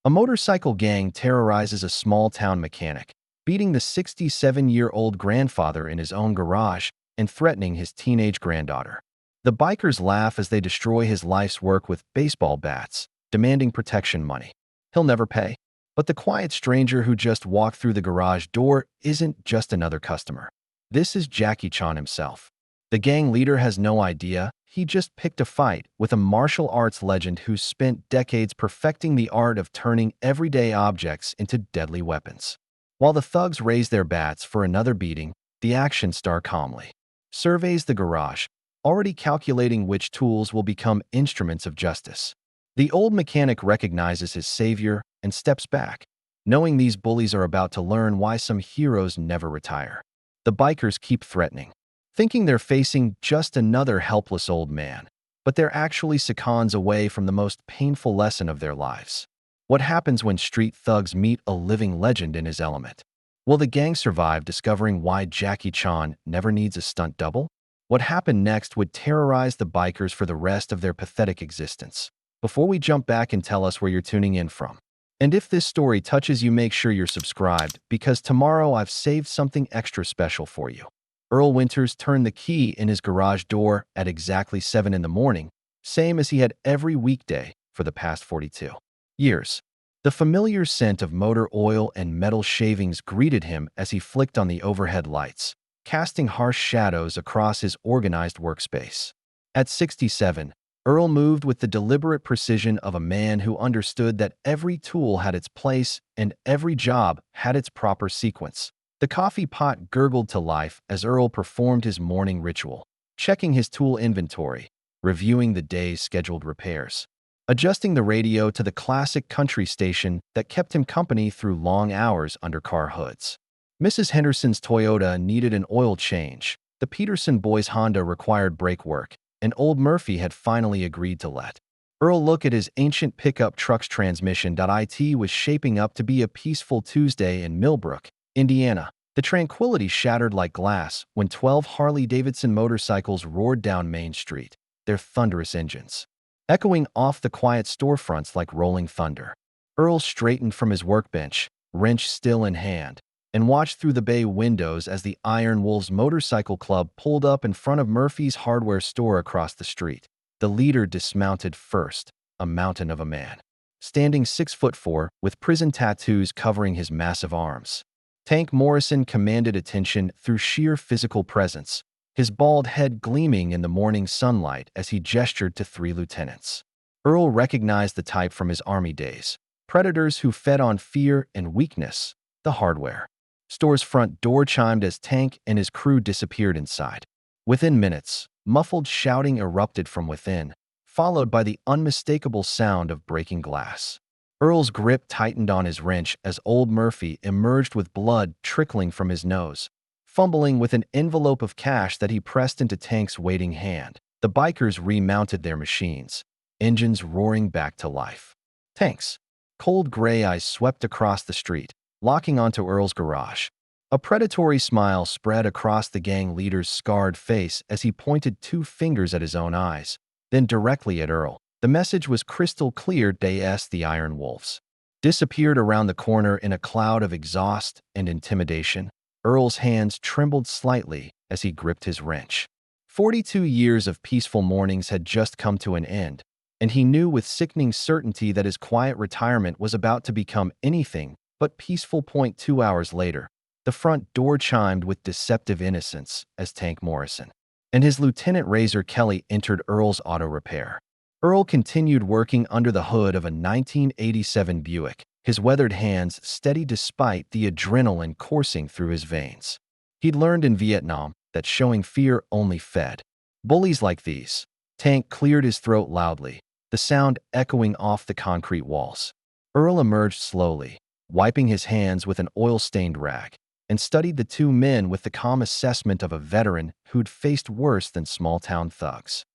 A motorcycle gang terrorizes a small-town mechanic, beating the 67-year-old grandfather in his own garage and threatening his teenage granddaughter. The bikers laugh as they destroy his life's work with baseball bats, demanding protection money. He'll never pay. But the quiet stranger who just walked through the garage door isn't just another customer. This is Jackie Chan himself. The gang leader has no idea. He just picked a fight with a martial arts legend who's spent decades perfecting the art of turning everyday objects into deadly weapons. While the thugs raise their bats for another beating, the action star calmly surveys the garage, already calculating which tools will become instruments of justice. The old mechanic recognizes his savior and steps back, knowing these bullies are about to learn why some heroes never retire. The bikers keep threatening, thinking they're facing just another helpless old man, but they're actually seconds away from the most painful lesson of their lives. What happens when street thugs meet a living legend in his element? Will the gang survive discovering why Jackie Chan never needs a stunt double? What happened next would terrorize the bikers for the rest of their pathetic existence. Before we jump back and tell us where you're tuning in from. And if this story touches you, make sure you're subscribed, because tomorrow I've saved something extra special for you. Earl Winters turned the key in his garage door at exactly 7 in the morning, same as he had every weekday for the past 42 years. The familiar scent of motor oil and metal shavings greeted him as he flicked on the overhead lights, casting harsh shadows across his organized workspace. At 67, Earl moved with the deliberate precision of a man who understood that every tool had its place and every job had its proper sequence. The coffee pot gurgled to life as Earl performed his morning ritual, checking his tool inventory, reviewing the day's scheduled repairs, adjusting the radio to the classic country station that kept him company through long hours under car hoods. Mrs. Henderson's Toyota needed an oil change, the Peterson boys' Honda required brake work, and old Murphy had finally agreed to let Earl look at his ancient pickup truck's transmission. It was shaping up to be a peaceful Tuesday in Millbrook, Indiana. The tranquility shattered like glass when 12 Harley-Davidson motorcycles roared down Main Street, their thunderous engines echoing off the quiet storefronts like rolling thunder. Earl straightened from his workbench, wrench still in hand, and watched through the bay windows as the Iron Wolves Motorcycle Club pulled up in front of Murphy's hardware store across the street. The leader dismounted first, a mountain of a man, standing 6'4", with prison tattoos covering his massive arms. Tank Morrison commanded attention through sheer physical presence, his bald head gleaming in the morning sunlight as he gestured to 3 lieutenants. Earl recognized the type from his army days, predators who fed on fear and weakness. The hardware store's front door chimed as Tank and his crew disappeared inside. Within minutes, muffled shouting erupted from within, followed by the unmistakable sound of breaking glass. Earl's grip tightened on his wrench as old Murphy emerged with blood trickling from his nose, fumbling with an envelope of cash that he pressed into Tank's waiting hand. The bikers remounted their machines, engines roaring back to life. Tank's cold gray eyes swept across the street, locking onto Earl's garage. A predatory smile spread across the gang leader's scarred face as he pointed 2 fingers at his own eyes, then directly at Earl. The message was crystal clear. The Iron Wolves disappeared around the corner in a cloud of exhaust and intimidation. Earl's hands trembled slightly as he gripped his wrench. 42 years of peaceful mornings had just come to an end, and he knew with sickening certainty that his quiet retirement was about to become anything but peaceful. 2 hours later, the front door chimed with deceptive innocence as Tank Morrison and his Lieutenant Razor Kelly entered Earl's auto repair. Earl continued working under the hood of a 1987 Buick, his weathered hands steady despite the adrenaline coursing through his veins. He'd learned in Vietnam that showing fear only fed bullies like these. Tank cleared his throat loudly, the sound echoing off the concrete walls. Earl emerged slowly, wiping his hands with an oil-stained rag, and studied the 2 men with the calm assessment of a veteran who'd faced worse than small-town thugs.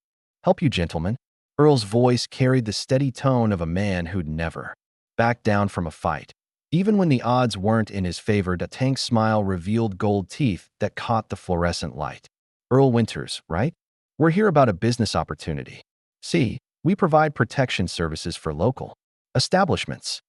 "Help you, gentlemen." Earl's voice carried the steady tone of a man who'd never backed down from a fight. Even when the odds weren't in his favor, Tank's smile revealed gold teeth that caught the fluorescent light. "Earl Winters, right? We're here about a business opportunity. See, we provide protection services for local establishments,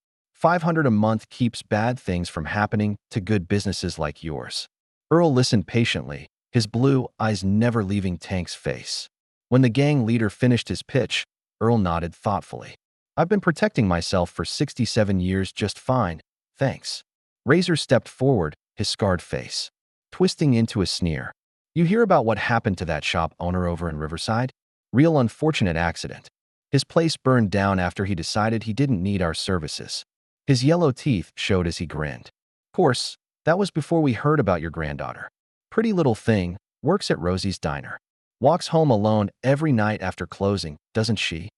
$500 a month keeps bad things from happening to good businesses like yours. Earl listened patiently, his blue eyes never leaving Tank's face. When the gang leader finished his pitch, Earl nodded thoughtfully. I've been protecting myself for 67 years just fine, thanks. Razor stepped forward, his scarred face twisting into a sneer. You hear about what happened to that shop owner over in Riverside? Real unfortunate accident. His place burned down after he decided he didn't need our services. His yellow teeth showed as he grinned. Of course, that was before we heard about your granddaughter. Pretty little thing, works at Rosie's Diner. Walks home alone every night after closing, doesn't she?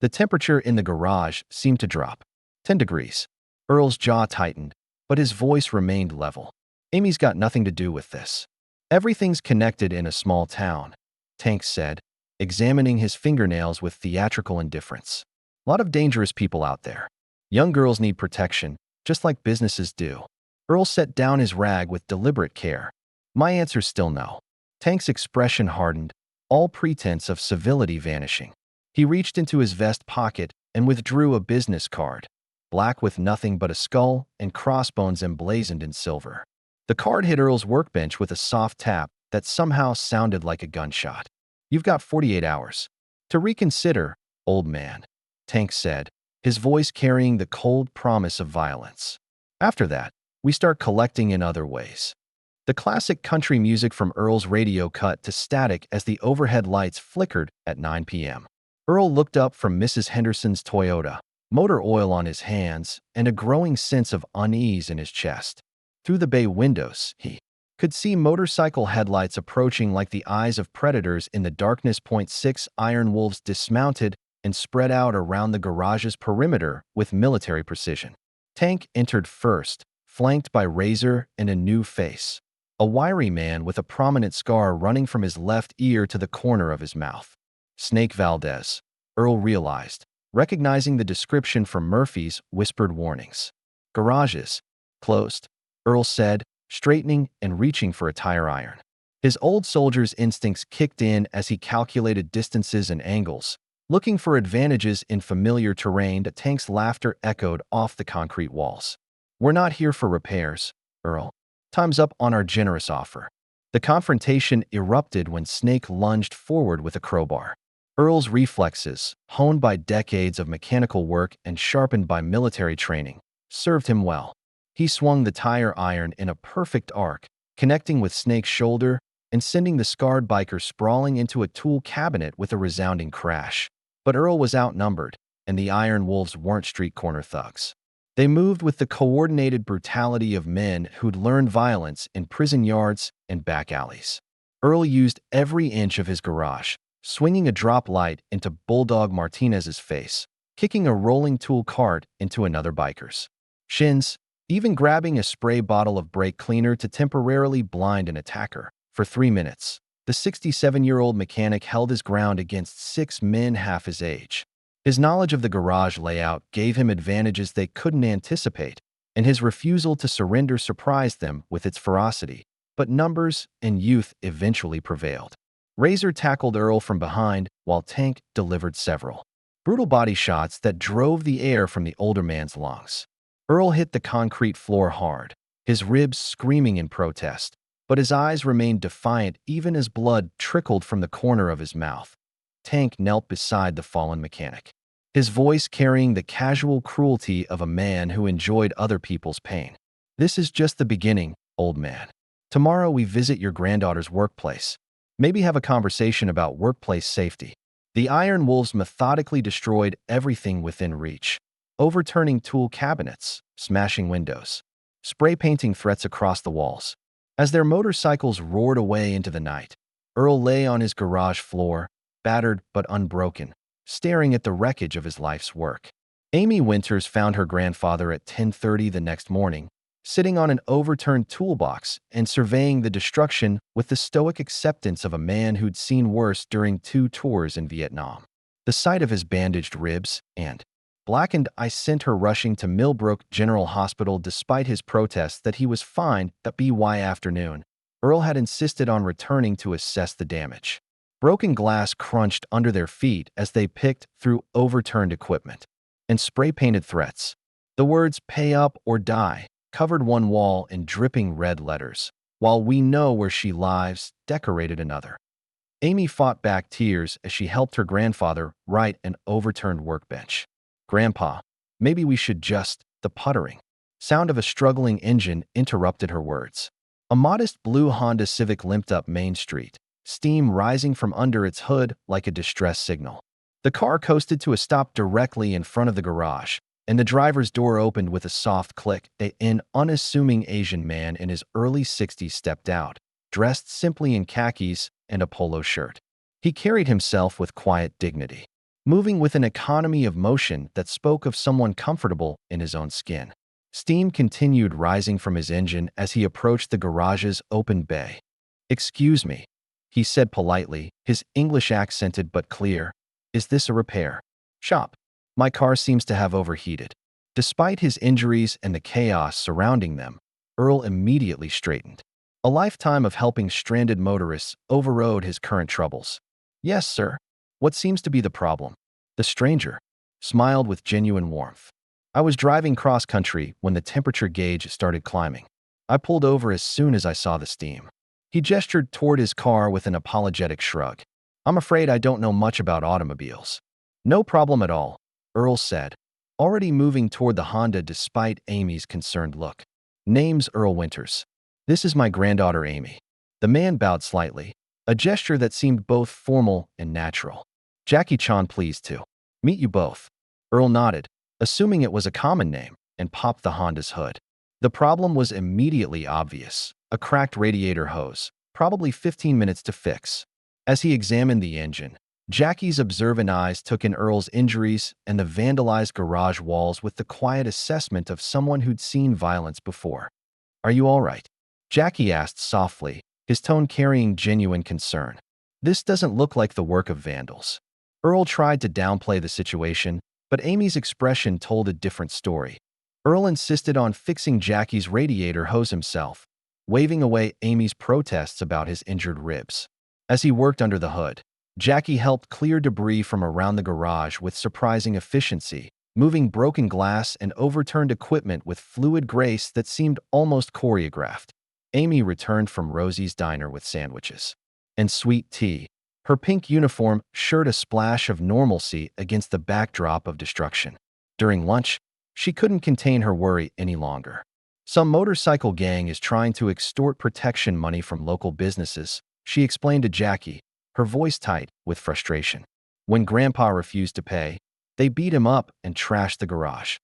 The temperature in the garage seemed to drop. 10 degrees. Earl's jaw tightened, but his voice remained level. Amy's got nothing to do with this. Everything's connected in a small town, Tank said, examining his fingernails with theatrical indifference. A lot of dangerous people out there. Young girls need protection, just like businesses do. Earl set down his rag with deliberate care. My answer's still no. Tank's expression hardened, all pretense of civility vanishing. He reached into his vest pocket and withdrew a business card, black with nothing but a skull and crossbones emblazoned in silver. The card hit Earl's workbench with a soft tap that somehow sounded like a gunshot. You've got 48 hours. To reconsider, old man, Tank said, his voice carrying the cold promise of violence. After that, we start collecting in other ways. The classic country music from Earl's radio cut to static as the overhead lights flickered at 9 p.m. Earl looked up from Mrs. Henderson's Toyota, motor oil on his hands, and a growing sense of unease in his chest. Through the bay windows, he could see motorcycle headlights approaching like the eyes of predators in the darkness. 6 iron wolves dismounted and spread out around the garage's perimeter with military precision. Tank entered first, flanked by Razor and a new face. A wiry man with a prominent scar running from his left ear to the corner of his mouth. Snake Valdez, Earl realized, recognizing the description from Murphy's whispered warnings. Garages. Closed, Earl said, straightening and reaching for a tire iron. His old soldier's instincts kicked in as he calculated distances and angles, looking for advantages in familiar terrain. The Tank's laughter echoed off the concrete walls. We're not here for repairs, Earl. Time's up on our generous offer. The confrontation erupted when Snake lunged forward with a crowbar. Earl's reflexes, honed by decades of mechanical work and sharpened by military training, served him well. He swung the tire iron in a perfect arc, connecting with Snake's shoulder and sending the scarred biker sprawling into a tool cabinet with a resounding crash. But Earl was outnumbered, and the iron wolves weren't street corner thugs. They moved with the coordinated brutality of men who'd learned violence in prison yards and back alleys. Earl used every inch of his garage, swinging a drop light into Bulldog Martinez's face, kicking a rolling tool cart into another biker's shins, even grabbing a spray bottle of brake cleaner to temporarily blind an attacker. For 3 minutes, the 67-year-old mechanic held his ground against 6 men half his age. His knowledge of the garage layout gave him advantages they couldn't anticipate, and his refusal to surrender surprised them with its ferocity. But numbers and youth eventually prevailed. Razor tackled Earl from behind, while Tank delivered several brutal body shots that drove the air from the older man's lungs. Earl hit the concrete floor hard, his ribs screaming in protest, but his eyes remained defiant even as blood trickled from the corner of his mouth. Tank knelt beside the fallen mechanic, his voice carrying the casual cruelty of a man who enjoyed other people's pain. This is just the beginning, old man. Tomorrow we visit your granddaughter's workplace. Maybe have a conversation about workplace safety. The iron wolves methodically destroyed everything within reach, overturning tool cabinets, smashing windows, spray painting threats across the walls. As their motorcycles roared away into the night, Earl lay on his garage floor, battered but unbroken, staring at the wreckage of his life's work. Amy Winters found her grandfather at 10:30 the next morning, sitting on an overturned toolbox and surveying the destruction with the stoic acceptance of a man who'd seen worse during 2 tours in Vietnam. The sight of his bandaged ribs and blackened eyes sent her rushing to Millbrook General Hospital despite his protests that he was fine. That by afternoon, Earl had insisted on returning to assess the damage. Broken glass crunched under their feet as they picked through overturned equipment and spray-painted threats. The words "pay up or die" covered one wall in dripping red letters, while "we know where she lives" decorated another. Amy fought back tears as she helped her grandfather right an overturned workbench. "Grandpa, maybe we should just..." The puttering sound of a struggling engine interrupted her words. A modest blue Honda Civic limped up Main Street, steam rising from under its hood like a distress signal. The car coasted to a stop directly in front of the garage, and the driver's door opened with a soft click. An unassuming Asian man in his early 60s stepped out, dressed simply in khakis and a polo shirt. He carried himself with quiet dignity, moving with an economy of motion that spoke of someone comfortable in his own skin. Steam continued rising from his engine as he approached the garage's open bay. "Excuse me," he said politely, his English accented but clear. "Is this a repair shop? My car seems to have overheated." Despite his injuries and the chaos surrounding them, Earl immediately straightened. A lifetime of helping stranded motorists overrode his current troubles. "Yes, sir. What seems to be the problem?" The stranger smiled with genuine warmth. "I was driving cross-country when the temperature gauge started climbing. I pulled over as soon as I saw the steam." He gestured toward his car with an apologetic shrug. "I'm afraid I don't know much about automobiles." "No problem at all," Earl said, already moving toward the Honda despite Amy's concerned look. "Name's Earl Winters. This is my granddaughter Amy." The man bowed slightly, a gesture that seemed both formal and natural. "Jackie Chan, pleased to meet you both." Earl nodded, assuming it was a common name, and popped the Honda's hood. The problem was immediately obvious: a cracked radiator hose, probably 15 minutes to fix. As he examined the engine, Jackie's observant eyes took in Earl's injuries and the vandalized garage walls with the quiet assessment of someone who'd seen violence before. "Are you all right?" Jackie asked softly, his tone carrying genuine concern. "This doesn't look like the work of vandals." Earl tried to downplay the situation, but Amy's expression told a different story. Earl insisted on fixing Jackie's radiator hose himself, waving away Amy's protests about his injured ribs. As he worked under the hood, Jackie helped clear debris from around the garage with surprising efficiency, moving broken glass and overturned equipment with fluid grace that seemed almost choreographed. Amy returned from Rosie's diner with sandwiches and sweet tea. Her pink uniform showed a splash of normalcy against the backdrop of destruction. During lunch, she couldn't contain her worry any longer. "Some motorcycle gang is trying to extort protection money from local businesses," she explained to Jackie, her voice tight with frustration. "When Grandpa refused to pay, they beat him up and trashed the garage."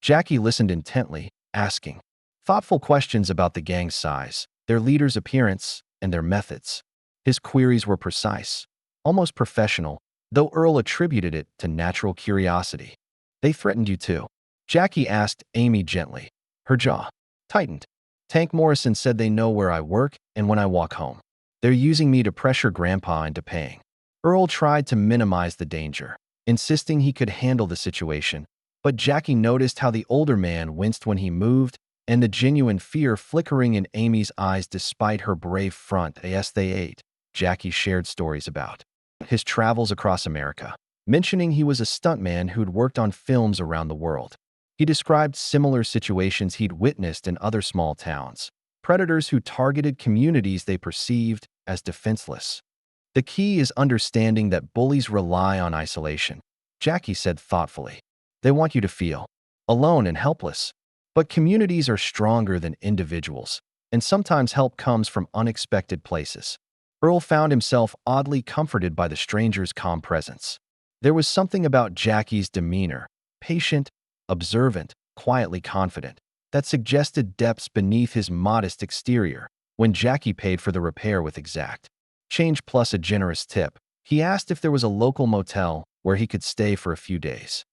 Jackie listened intently, asking thoughtful questions about the gang's size, their leader's appearance, and their methods. His queries were precise, almost professional, though Earl attributed it to natural curiosity. "They threatened you too?" Jackie asked Amy gently. Her jaw tightened. "Tank Morrison said they know where I work and when I walk home. They're using me to pressure Grandpa into paying." Earl tried to minimize the danger, insisting he could handle the situation, but Jackie noticed how the older man winced when he moved, and the genuine fear flickering in Amy's eyes despite her brave front. As they ate, Jackie shared stories about his travels across America, mentioning he was a stuntman who'd worked on films around the world. He described similar situations he'd witnessed in other small towns, predators who targeted communities they perceived as defenseless. "The key is understanding that bullies rely on isolation," Jackie said thoughtfully. "They want you to feel alone and helpless. But communities are stronger than individuals, and sometimes help comes from unexpected places." Earl found himself oddly comforted by the stranger's calm presence. There was something about Jackie's demeanor, patient, observant, quietly confident, that suggested depths beneath his modest exterior. When Jackie paid for the repair with exact change plus a generous tip, he asked if there was a local motel where he could stay for a few days.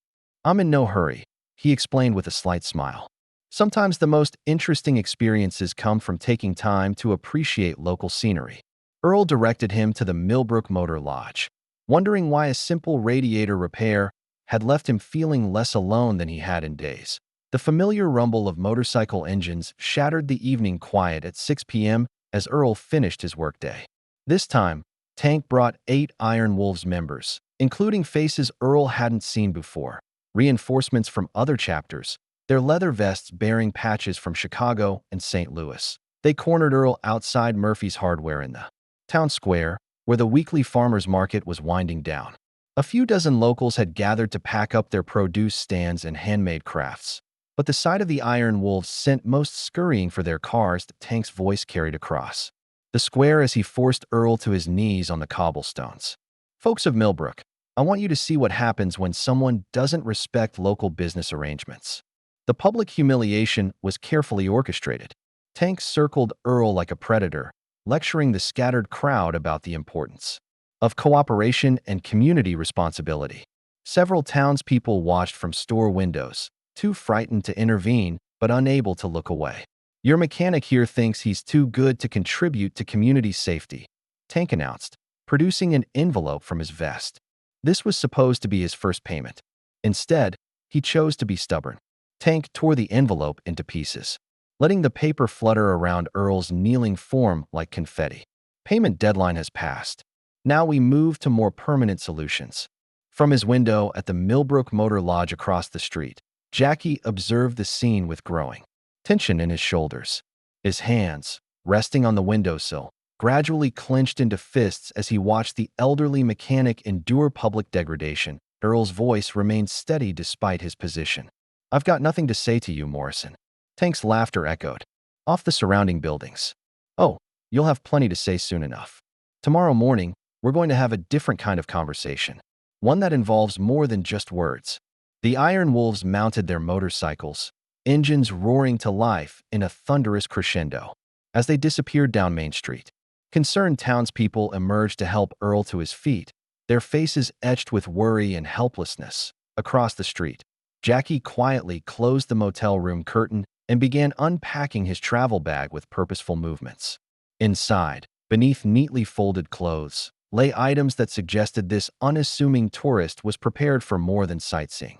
"I'm in no hurry," he explained with a slight smile. "Sometimes the most interesting experiences come from taking time to appreciate local scenery." Earl directed him to the Millbrook Motor Lodge, wondering why a simple radiator repair had left him feeling less alone than he had in days. The familiar rumble of motorcycle engines shattered the evening quiet at 6 p.m. as Earl finished his workday. This time, Tank brought 8 Iron Wolves members, including faces Earl hadn't seen before, reinforcements from other chapters, their leather vests bearing patches from Chicago and St. Louis. They cornered Earl outside Murphy's Hardware in the town square, where the weekly farmers market was winding down. A few dozen locals had gathered to pack up their produce stands and handmade crafts. But the sight of the Iron Wolves sent most scurrying for their cars, Tank's voice carried across the square as he forced Earl to his knees on the cobblestones. Folks of Millbrook, I want you to see what happens when someone doesn't respect local business arrangements. The public humiliation was carefully orchestrated. Tank circled Earl like a predator, lecturing the scattered crowd about the importance of cooperation and community responsibility. Several townspeople watched from store windows, too frightened to intervene but unable to look away. Your mechanic here thinks he's too good to contribute to community safety, Tank announced, producing an envelope from his vest. This was supposed to be his first payment. Instead, he chose to be stubborn. Tank tore the envelope into pieces, letting the paper flutter around Earl's kneeling form like confetti. Payment deadline has passed. Now we move to more permanent solutions. From his window at the Millbrook Motor Lodge across the street, Jackie observed the scene with growing tension in his shoulders. His hands, resting on the windowsill, gradually clenched into fists as he watched the elderly mechanic endure public degradation. Earl's voice remained steady despite his position. I've got nothing to say to you, Morrison. Tank's laughter echoed off the surrounding buildings. Oh, you'll have plenty to say soon enough. Tomorrow morning, we're going to have a different kind of conversation, one that involves more than just words. The Iron Wolves mounted their motorcycles, engines roaring to life in a thunderous crescendo. As they disappeared down Main Street, concerned townspeople emerged to help Earl to his feet, their faces etched with worry and helplessness. Across the street, Jackie quietly closed the motel room curtain and began unpacking his travel bag with purposeful movements. Inside, beneath neatly folded clothes, lay items that suggested this unassuming tourist was prepared for more than sightseeing.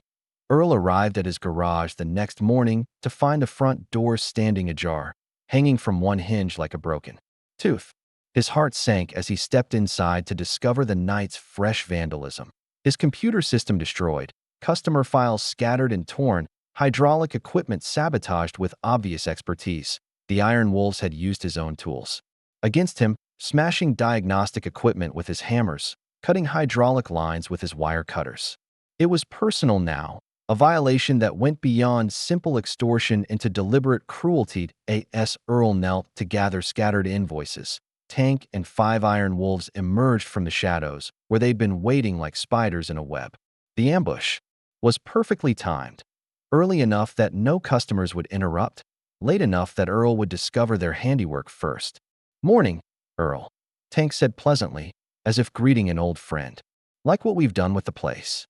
Earl arrived at his garage the next morning to find the front door standing ajar, hanging from one hinge like a broken tooth. His heart sank as he stepped inside to discover the night's fresh vandalism. His computer system destroyed, customer files scattered and torn, hydraulic equipment sabotaged with obvious expertise. The Iron Wolves had used his own tools against him, smashing diagnostic equipment with his hammers, cutting hydraulic lines with his wire cutters. It was personal now, a violation that went beyond simple extortion into deliberate cruelty. A.S. Earl knelt to gather scattered invoices. Tank and 5 Iron Wolves emerged from the shadows, where they'd been waiting like spiders in a web. The ambush was perfectly timed, early enough that no customers would interrupt, late enough that Earl would discover their handiwork first. Morning, Earl, Tank said pleasantly, as if greeting an old friend. Like what we've done with the place.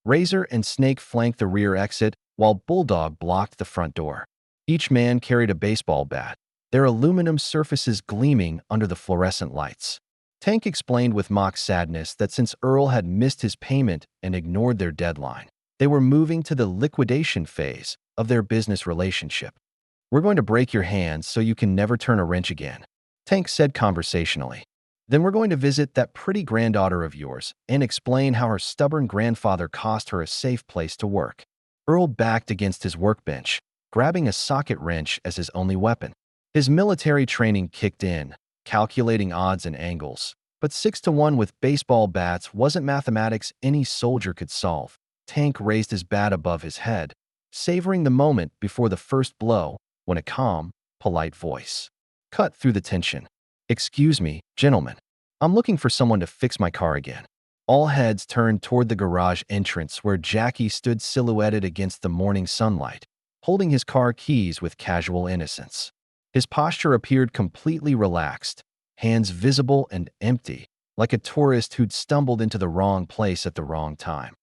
Razor and Snake flanked the rear exit, while Bulldog blocked the front door. Each man carried a baseball bat, their aluminum surfaces gleaming under the fluorescent lights. Tank explained with mock sadness that since Earl had missed his payment and ignored their deadline, they were moving to the liquidation phase of their business relationship. We're going to break your hands so you can never turn a wrench again, Tank said conversationally. Then we're going to visit that pretty granddaughter of yours and explain how her stubborn grandfather cost her a safe place to work. Earl backed against his workbench, grabbing a socket wrench as his only weapon. His military training kicked in, calculating odds and angles, but 6-to-1 with baseball bats wasn't mathematics any soldier could solve. Tank raised his bat above his head, savoring the moment before the first blow, when a calm, polite voice cut through the tension. Excuse me, gentlemen. I'm looking for someone to fix my car again. All heads turned toward the garage entrance where Jackie stood silhouetted against the morning sunlight, holding his car keys with casual innocence. His posture appeared completely relaxed, hands visible and empty, like a tourist who'd stumbled into the wrong place at the wrong time.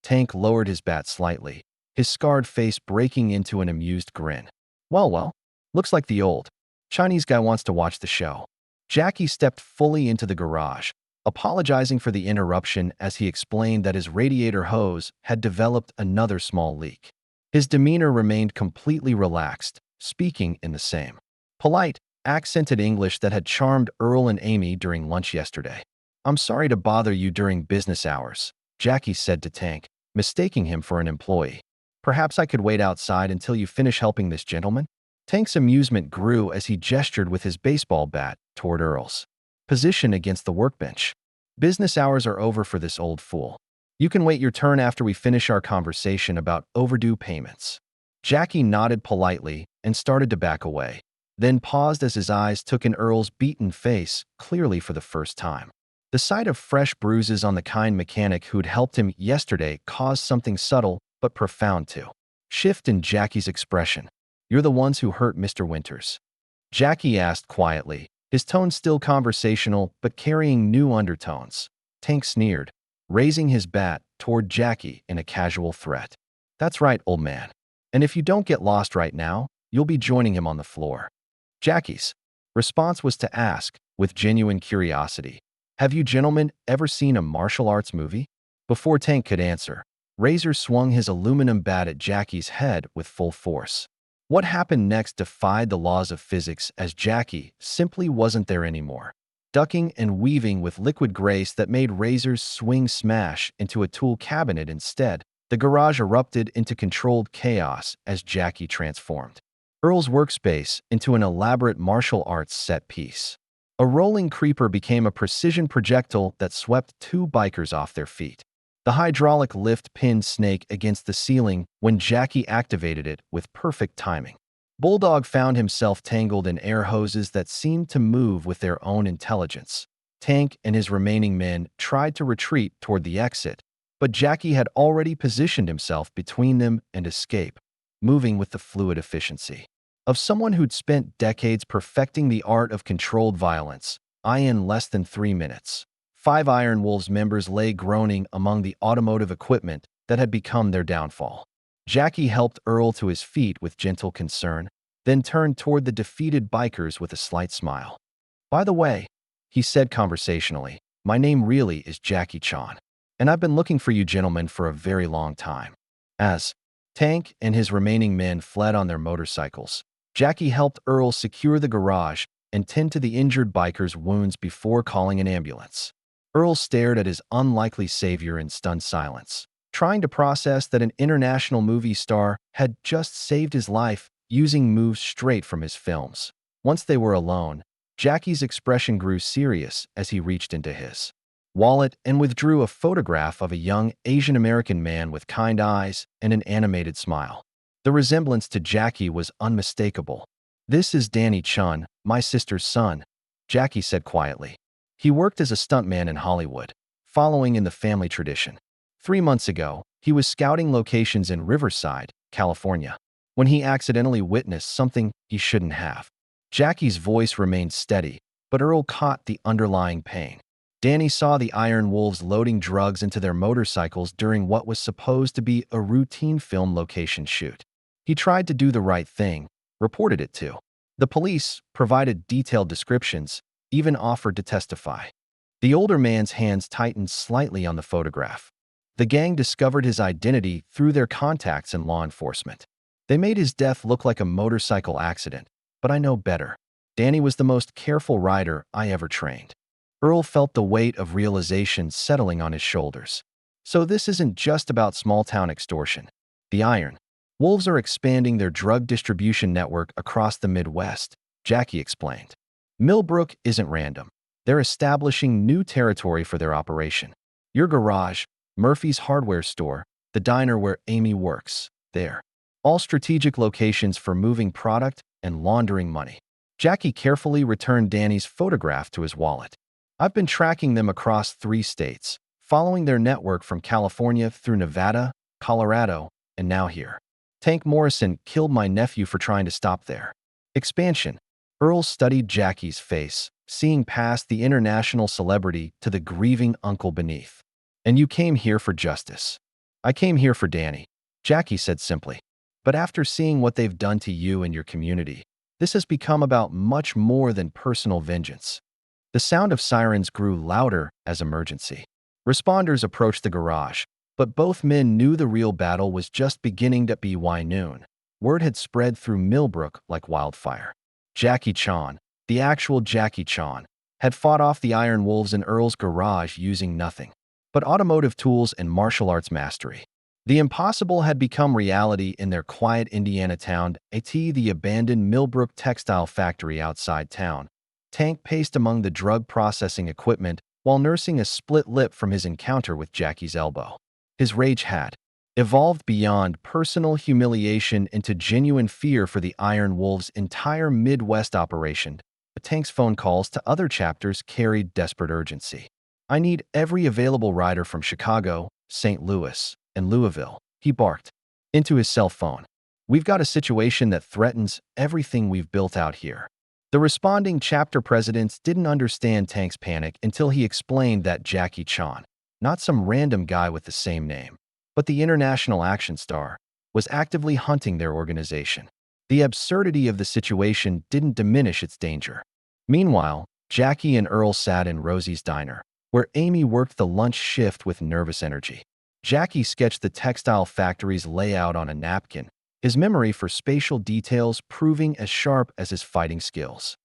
Tank lowered his bat slightly, his scarred face breaking into an amused grin. Well, looks like the old Chinese guy wants to watch the show. Jackie stepped fully into the garage, apologizing for the interruption as he explained that his radiator hose had developed another small leak. His demeanor remained completely relaxed, speaking in the same polite, accented English that had charmed Earl and Amy during lunch yesterday. I'm sorry to bother you during business hours, Jackie said to Tank, mistaking him for an employee. Perhaps I could wait outside until you finish helping this gentleman? Tank's amusement grew as he gestured with his baseball bat toward Earl's position against the workbench. Business hours are over for this old fool. You can wait your turn after we finish our conversation about overdue payments. Jackie nodded politely and started to back away, then paused as his eyes took in Earl's beaten face clearly for the first time. The sight of fresh bruises on the kind mechanic who'd helped him yesterday caused something subtle but profound to shift in Jackie's expression. "You're the ones who hurt Mr. Winters?" Jackie asked quietly, his tone still conversational but carrying new undertones. Tank sneered, raising his bat toward Jackie in a casual threat. "That's right, old man. And if you don't get lost right now, you'll be joining him on the floor." Jackie's response was to ask, with genuine curiosity, "Have you gentlemen ever seen a martial arts movie?" Before Tank could answer, Razor swung his aluminum bat at Jackie's head with full force. What happened next defied the laws of physics as Jackie simply wasn't there anymore. Ducking and weaving with liquid grace that made Razor's swing smash into a tool cabinet instead, the garage erupted into controlled chaos as Jackie transformed Earl's workspace into an elaborate martial arts set piece. A rolling creeper became a precision projectile that swept two bikers off their feet. The hydraulic lift pinned Snake against the ceiling when Jackie activated it with perfect timing. Bulldog found himself tangled in air hoses that seemed to move with their own intelligence. Tank and his remaining men tried to retreat toward the exit, but Jackie had already positioned himself between them and escape, moving with the fluid efficiency of someone who'd spent decades perfecting the art of controlled violence. In less than 3 minutes, 5 Iron Wolves members lay groaning among the automotive equipment that had become their downfall. Jackie helped Earl to his feet with gentle concern, then turned toward the defeated bikers with a slight smile. "By the way," he said conversationally, "my name really is Jackie Chan, and I've been looking for you gentlemen for a very long time." As Tank and his remaining men fled on their motorcycles, Jackie helped Earl secure the garage and tend to the injured biker's wounds before calling an ambulance. Earl stared at his unlikely savior in stunned silence, trying to process that an international movie star had just saved his life using moves straight from his films. Once they were alone, Jackie's expression grew serious as he reached into his wallet and withdrew a photograph of a young Asian American man with kind eyes and an animated smile. The resemblance to Jackie was unmistakable. "This is Danny Chun, my sister's son," Jackie said quietly. "He worked as a stuntman in Hollywood, following in the family tradition. 3 months ago, he was scouting locations in Riverside, California, when he accidentally witnessed something he shouldn't have." Jackie's voice remained steady, but Earl caught the underlying pain. Danny saw the Iron Wolves loading drugs into their motorcycles during what was supposed to be a routine film location shoot. He tried to do the right thing, reported it to the police, provided detailed descriptions, even offered to testify. The older man's hands tightened slightly on the photograph. The gang discovered his identity through their contacts in law enforcement. "They made his death look like a motorcycle accident, but I know better. Danny was the most careful rider I ever trained." Earl felt the weight of realization settling on his shoulders. So this isn't just about small-town extortion. The Iron Wolves are expanding their drug distribution network across the Midwest, Jackie explained. Millbrook isn't random. They're establishing new territory for their operation. Your garage, Murphy's hardware store, the diner where Amy works, they're all strategic locations for moving product and laundering money. Jackie carefully returned Danny's photograph to his wallet. "I've been tracking them across 3 states, following their network from California through Nevada, Colorado, and now here. Tank Morrison killed my nephew for trying to stop their expansion." Earl studied Jackie's face, seeing past the international celebrity to the grieving uncle beneath. "And you came here for justice." "I came here for Danny," Jackie said simply. "But after seeing what they've done to you and your community, this has become about much more than personal vengeance." The sound of sirens grew louder as emergency responders approached the garage, but both men knew the real battle was just beginning at BY noon. Word had spread through Millbrook like wildfire. Jackie Chan, the actual Jackie Chan, had fought off the Iron Wolves in Earl's garage using nothing but automotive tools and martial arts mastery. The impossible had become reality in their quiet Indiana town, the abandoned Millbrook textile factory outside town. Tank paced among the drug processing equipment while nursing a split lip from his encounter with Jackie's elbow. His rage had evolved beyond personal humiliation into genuine fear for the Iron Wolves' entire Midwest operation. But Tank's phone calls to other chapters carried desperate urgency. "I need every available rider from Chicago, St. Louis, and Louisville," he barked into his cell phone. "We've got a situation that threatens everything we've built out here." The responding chapter presidents didn't understand Tank's panic until he explained that Jackie Chan, not some random guy with the same name, but the international action star, was actively hunting their organization. The absurdity of the situation didn't diminish its danger. Meanwhile, Jackie and Earl sat in Rosie's diner, where Amy worked the lunch shift with nervous energy. Jackie sketched the textile factory's layout on a napkin, his memory for spatial details proving as sharp as his fighting skills.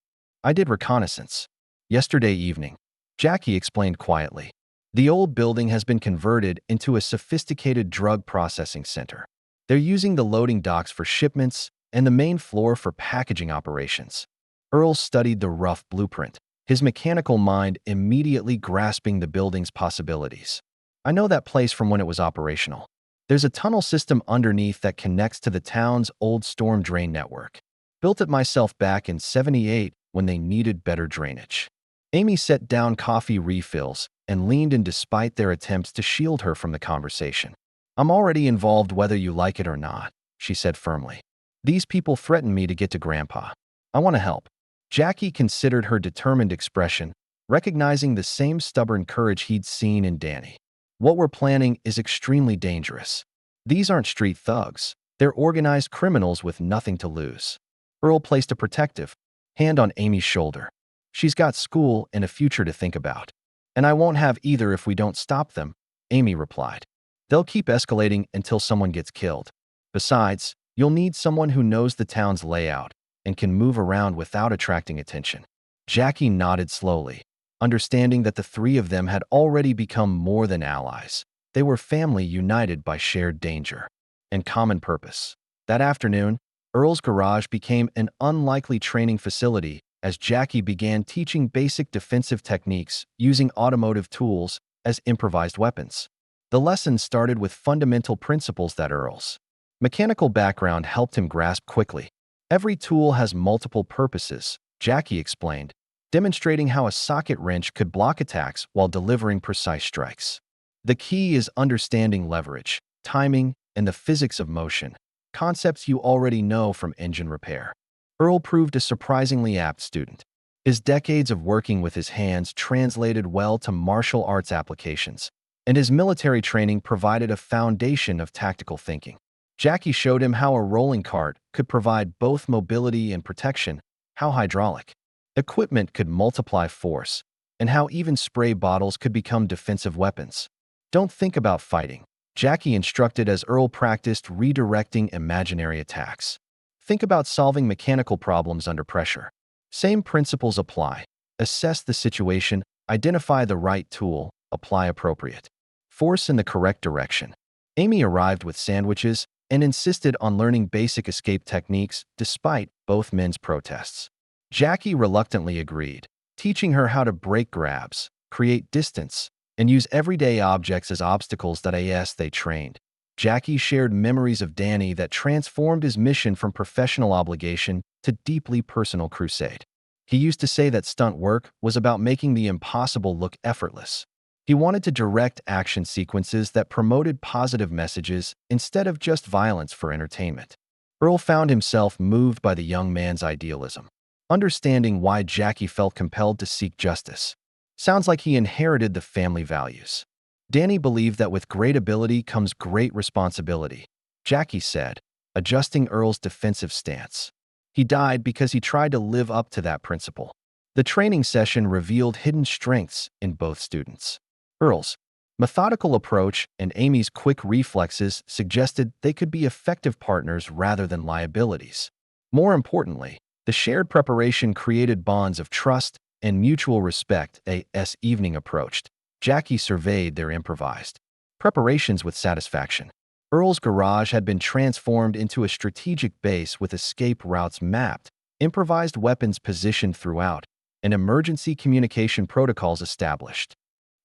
"I did reconnaissance yesterday evening," Jackie explained quietly. "The old building has been converted into a sophisticated drug processing center. They're using the loading docks for shipments and the main floor for packaging operations." Earl studied the rough blueprint, his mechanical mind immediately grasping the building's possibilities. "I know that place from when it was operational. There's a tunnel system underneath that connects to the town's old storm drain network. Built it myself back in '78 when they needed better drainage." Amy set down coffee refills and leaned in despite their attempts to shield her from the conversation. "I'm already involved whether you like it or not," she said firmly. "These people threaten me to get to Grandpa. I want to help." Jackie considered her determined expression, recognizing the same stubborn courage he'd seen in Danny. "What we're planning is extremely dangerous. These aren't street thugs. They're organized criminals with nothing to lose." Earl placed a protective hand on Amy's shoulder. "She's got school and a future to think about. And I won't have either if we don't stop them," Amy replied. "They'll keep escalating until someone gets killed. Besides, you'll need someone who knows the town's layout and can move around without attracting attention." Jackie nodded slowly, understanding that the three of them had already become more than allies. They were family united by shared danger and common purpose. That afternoon, Earl's garage became an unlikely training facility as Jackie began teaching basic defensive techniques using automotive tools as improvised weapons. The lessons started with fundamental principles that Earl's mechanical background helped him grasp quickly. "Every tool has multiple purposes," Jackie explained, demonstrating how a socket wrench could block attacks while delivering precise strikes. "The key is understanding leverage, timing, and the physics of motion, concepts you already know from engine repair." Earl proved a surprisingly apt student. His decades of working with his hands translated well to martial arts applications, and his military training provided a foundation of tactical thinking. Jackie showed him how a rolling cart could provide both mobility and protection, how hydraulic equipment could multiply force, and how even spray bottles could become defensive weapons. "Don't think about fighting," Jackie instructed as Earl practiced redirecting imaginary attacks. "Think about solving mechanical problems under pressure. Same principles apply. Assess the situation, identify the right tool, apply appropriate force in the correct direction." Amy arrived with sandwiches and insisted on learning basic escape techniques despite both men's protests. Jackie reluctantly agreed, teaching her how to break grabs, create distance, and use everyday objects as obstacles that they trained. Jackie shared memories of Danny that transformed his mission from professional obligation to deeply personal crusade. He used to say that stunt work was about making the impossible look effortless. He wanted to direct action sequences that promoted positive messages instead of just violence for entertainment. Earl found himself moved by the young man's idealism, understanding why Jackie felt compelled to seek justice. "Sounds like he inherited the family values." Danny believed that with great ability comes great responsibility, Jackie said, adjusting Earl's defensive stance. "He died because he tried to live up to that principle." The training session revealed hidden strengths in both students. Earl's methodical approach and Amy's quick reflexes suggested they could be effective partners rather than liabilities. More importantly, the shared preparation created bonds of trust and mutual respect. As evening approached, Jackie surveyed their improvised preparations with satisfaction. Earl's garage had been transformed into a strategic base with escape routes mapped, improvised weapons positioned throughout, and emergency communication protocols established.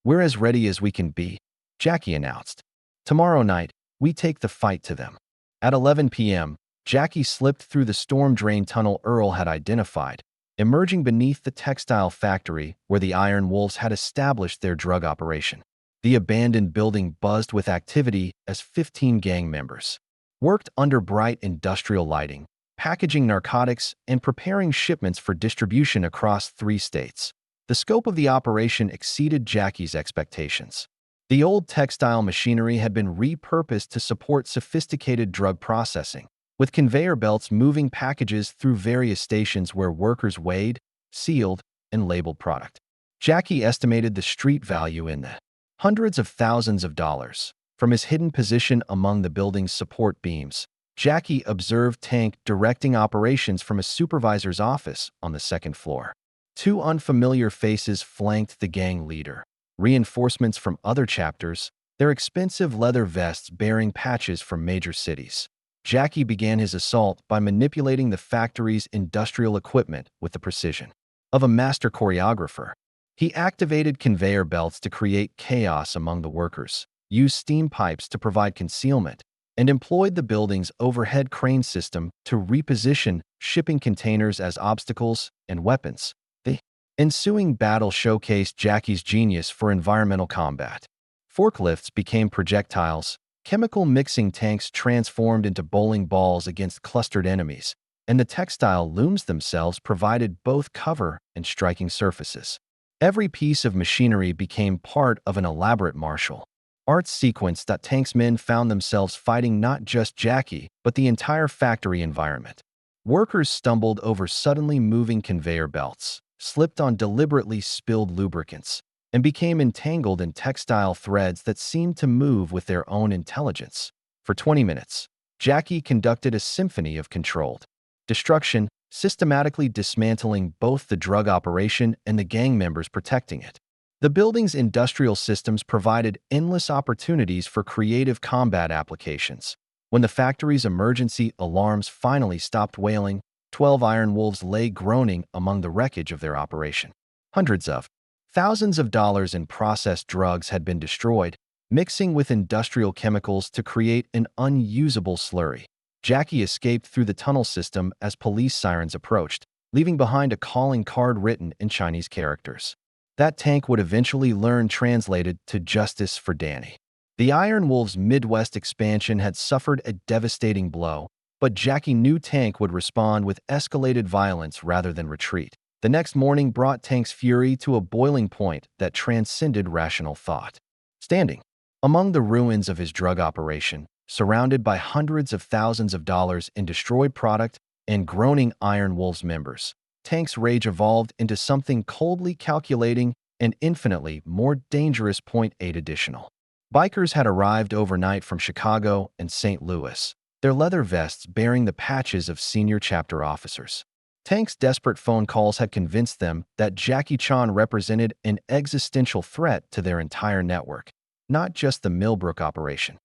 "We're as ready as we can be," Jackie announced. "Tomorrow night, we take the fight to them." At 11 p.m., Jackie slipped through the storm drain tunnel Earl had identified, emerging beneath the textile factory where the Iron Wolves had established their drug operation. The abandoned building buzzed with activity as 15 gang members worked under bright industrial lighting, packaging narcotics and preparing shipments for distribution across 3 states. The scope of the operation exceeded Jackie's expectations. The old textile machinery had been repurposed to support sophisticated drug processing, with conveyor belts moving packages through various stations where workers weighed, sealed, and labeled product. Jackie estimated the street value in the hundreds of thousands of dollars. From his hidden position among the building's support beams, Jackie observed Tank directing operations from a supervisor's office on the 2nd floor. 2 unfamiliar faces flanked the gang leader, reinforcements from other chapters, their expensive leather vests bearing patches from major cities. Jackie began his assault by manipulating the factory's industrial equipment with the precision of a master choreographer. He activated conveyor belts to create chaos among the workers, used steam pipes to provide concealment, and employed the building's overhead crane system to reposition shipping containers as obstacles and weapons. The ensuing battle showcased Jackie's genius for environmental combat. Forklifts became projectiles, chemical mixing tanks transformed into bowling balls against clustered enemies, and the textile looms themselves provided both cover and striking surfaces. Every piece of machinery became part of an elaborate martial arts sequence that Tank's men found themselves fighting not just Jackie, but the entire factory environment. Workers stumbled over suddenly moving conveyor belts, slipped on deliberately spilled lubricants, and became entangled in textile threads that seemed to move with their own intelligence. For 20 minutes, Jackie conducted a symphony of controlled destruction, systematically dismantling both the drug operation and the gang members protecting it. The building's industrial systems provided endless opportunities for creative combat applications. When the factory's emergency alarms finally stopped wailing, 12 Iron Wolves lay groaning among the wreckage of their operation. Hundreds of thousands of dollars in processed drugs had been destroyed, mixing with industrial chemicals to create an unusable slurry. Jackie escaped through the tunnel system as police sirens approached, leaving behind a calling card written in Chinese characters. That Tank would eventually learn translated to "Justice for Danny." The Iron Wolves' Midwest expansion had suffered a devastating blow, but Jackie knew Tank would respond with escalated violence rather than retreat. The next morning brought Tank's fury to a boiling point that transcended rational thought. Standing among the ruins of his drug operation, surrounded by hundreds of thousands of dollars in destroyed product and groaning Iron Wolves members, Tank's rage evolved into something coldly calculating and infinitely more dangerous. 8 additional bikers had arrived overnight from Chicago and St. Louis, their leather vests bearing the patches of senior chapter officers. Tank's desperate phone calls had convinced them that Jackie Chan represented an existential threat to their entire network, not just the Millbrook operation.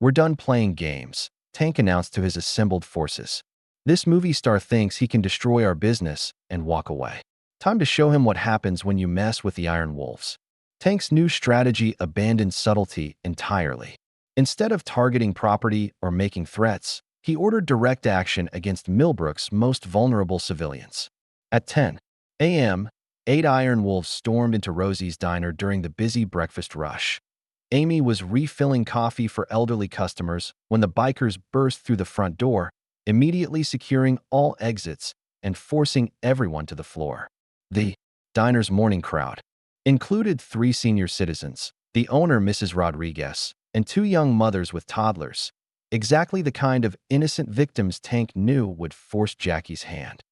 "We're done playing games," Tank announced to his assembled forces. "This movie star thinks he can destroy our business and walk away. Time to show him what happens when you mess with the Iron Wolves." Tank's new strategy abandoned subtlety entirely. Instead of targeting property or making threats, he ordered direct action against Millbrook's most vulnerable civilians. At 10 a.m., 8 Iron Wolves stormed into Rosie's diner during the busy breakfast rush. Amy was refilling coffee for elderly customers when the bikers burst through the front door, immediately securing all exits and forcing everyone to the floor. The diner's morning crowd included 3 senior citizens, the owner Mrs. Rodriguez, and 2 young mothers with toddlers, exactly the kind of innocent victims Tank knew would force Jackie's hand.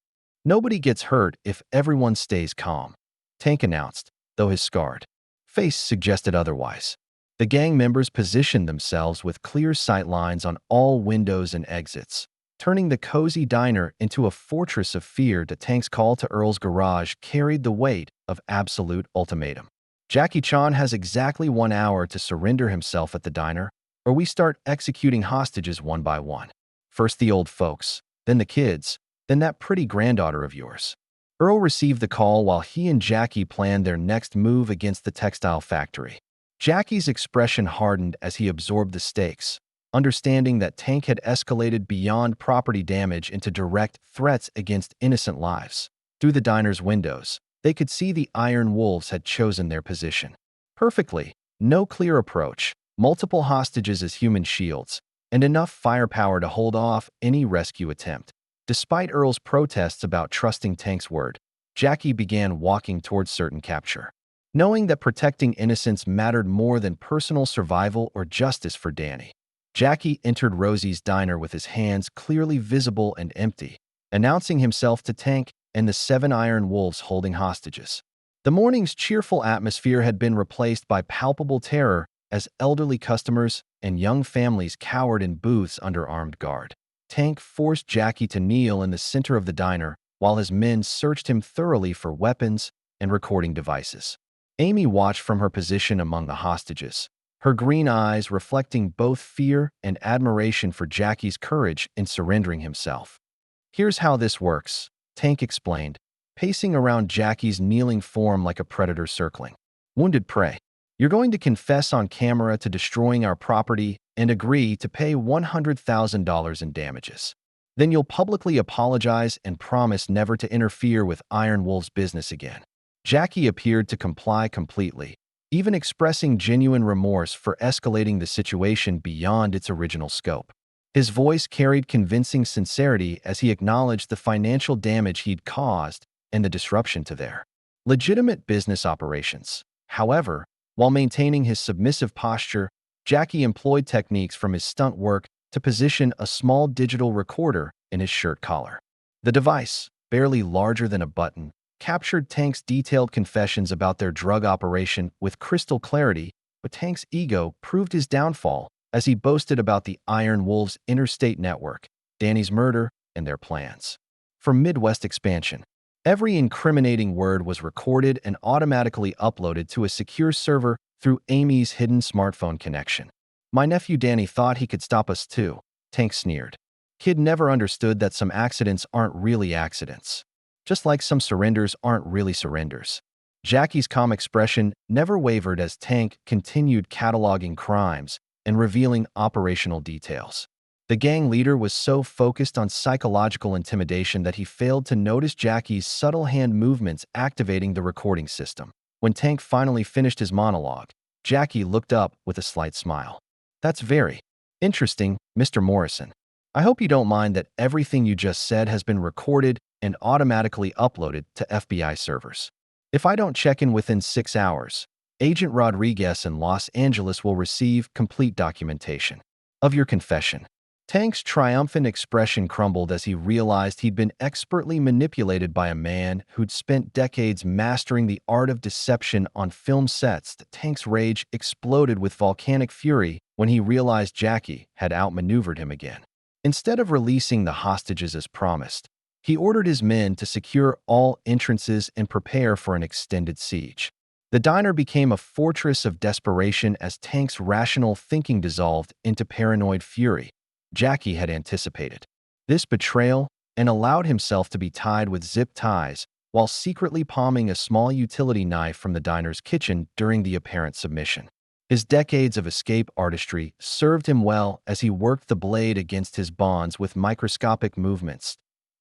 "Nobody gets hurt if everyone stays calm," Tank announced, though his scarred face suggested otherwise. The gang members positioned themselves with clear sight lines on all windows and exits, turning the cozy diner into a fortress of fear. The Tank's call to Earl's garage carried the weight of absolute ultimatum. "Jackie Chan has exactly 1 hour to surrender himself at the diner, or we start executing hostages one by one. First the old folks, then the kids, then that pretty granddaughter of yours." Earl received the call while he and Jackie planned their next move against the textile factory. Jackie's expression hardened as he absorbed the stakes, understanding that Tank had escalated beyond property damage into direct threats against innocent lives. Through the diner's windows, they could see the Iron Wolves had chosen their position. Perfectly, no clear approach, multiple hostages as human shields, and enough firepower to hold off any rescue attempt. Despite Earl's protests about trusting Tank's word, Jackie began walking towards certain capture. Knowing that protecting innocents mattered more than personal survival or justice for Danny, Jackie entered Rosie's diner with his hands clearly visible and empty, announcing himself to Tank and the 7 Iron Wolves holding hostages. The morning's cheerful atmosphere had been replaced by palpable terror as elderly customers and young families cowered in booths under armed guard. Tank forced Jackie to kneel in the center of the diner while his men searched him thoroughly for weapons and recording devices. Amy watched from her position among the hostages, her green eyes reflecting both fear and admiration for Jackie's courage in surrendering himself. "Here's how this works," Tank explained, pacing around Jackie's kneeling form like a predator circling. "Wounded prey. You're going to confess on camera to destroying our property and agree to pay $100,000 in damages. Then you'll publicly apologize and promise never to interfere with Iron Wolf's business again." Jackie appeared to comply completely, even expressing genuine remorse for escalating the situation beyond its original scope. His voice carried convincing sincerity as he acknowledged the financial damage he'd caused and the disruption to their legitimate business operations. However, while maintaining his submissive posture, Jackie employed techniques from his stunt work to position a small digital recorder in his shirt collar. The device, barely larger than a button, captured Tank's detailed confessions about their drug operation with crystal clarity, but Tank's ego proved his downfall as he boasted about the Iron Wolves' interstate network, Danny's murder, and their plans for Midwest expansion. Every incriminating word was recorded and automatically uploaded to a secure server through Amy's hidden smartphone connection. "My nephew Danny thought he could stop us too," Tank sneered. "Kid never understood that some accidents aren't really accidents. Just like some surrenders aren't really surrenders." Jackie's calm expression never wavered as Tank continued cataloging crimes and revealing operational details. The gang leader was so focused on psychological intimidation that he failed to notice Jackie's subtle hand movements activating the recording system. When Tank finally finished his monologue, Jackie looked up with a slight smile. "That's very interesting, Mr. Morrison. I hope you don't mind that everything you just said has been recorded and automatically uploaded to FBI servers. If I don't check in within 6 hours, Agent Rodriguez in Los Angeles will receive complete documentation of your confession." Tank's triumphant expression crumbled as he realized he'd been expertly manipulated by a man who'd spent decades mastering the art of deception on film sets. Tank's rage exploded with volcanic fury when he realized Jackie had outmaneuvered him again. Instead of releasing the hostages as promised, he ordered his men to secure all entrances and prepare for an extended siege. The diner became a fortress of desperation as Tank's rational thinking dissolved into paranoid fury. Jackie had anticipated this betrayal and allowed himself to be tied with zip ties while secretly palming a small utility knife from the diner's kitchen during the apparent submission. His decades of escape artistry served him well as he worked the blade against his bonds with microscopic movements.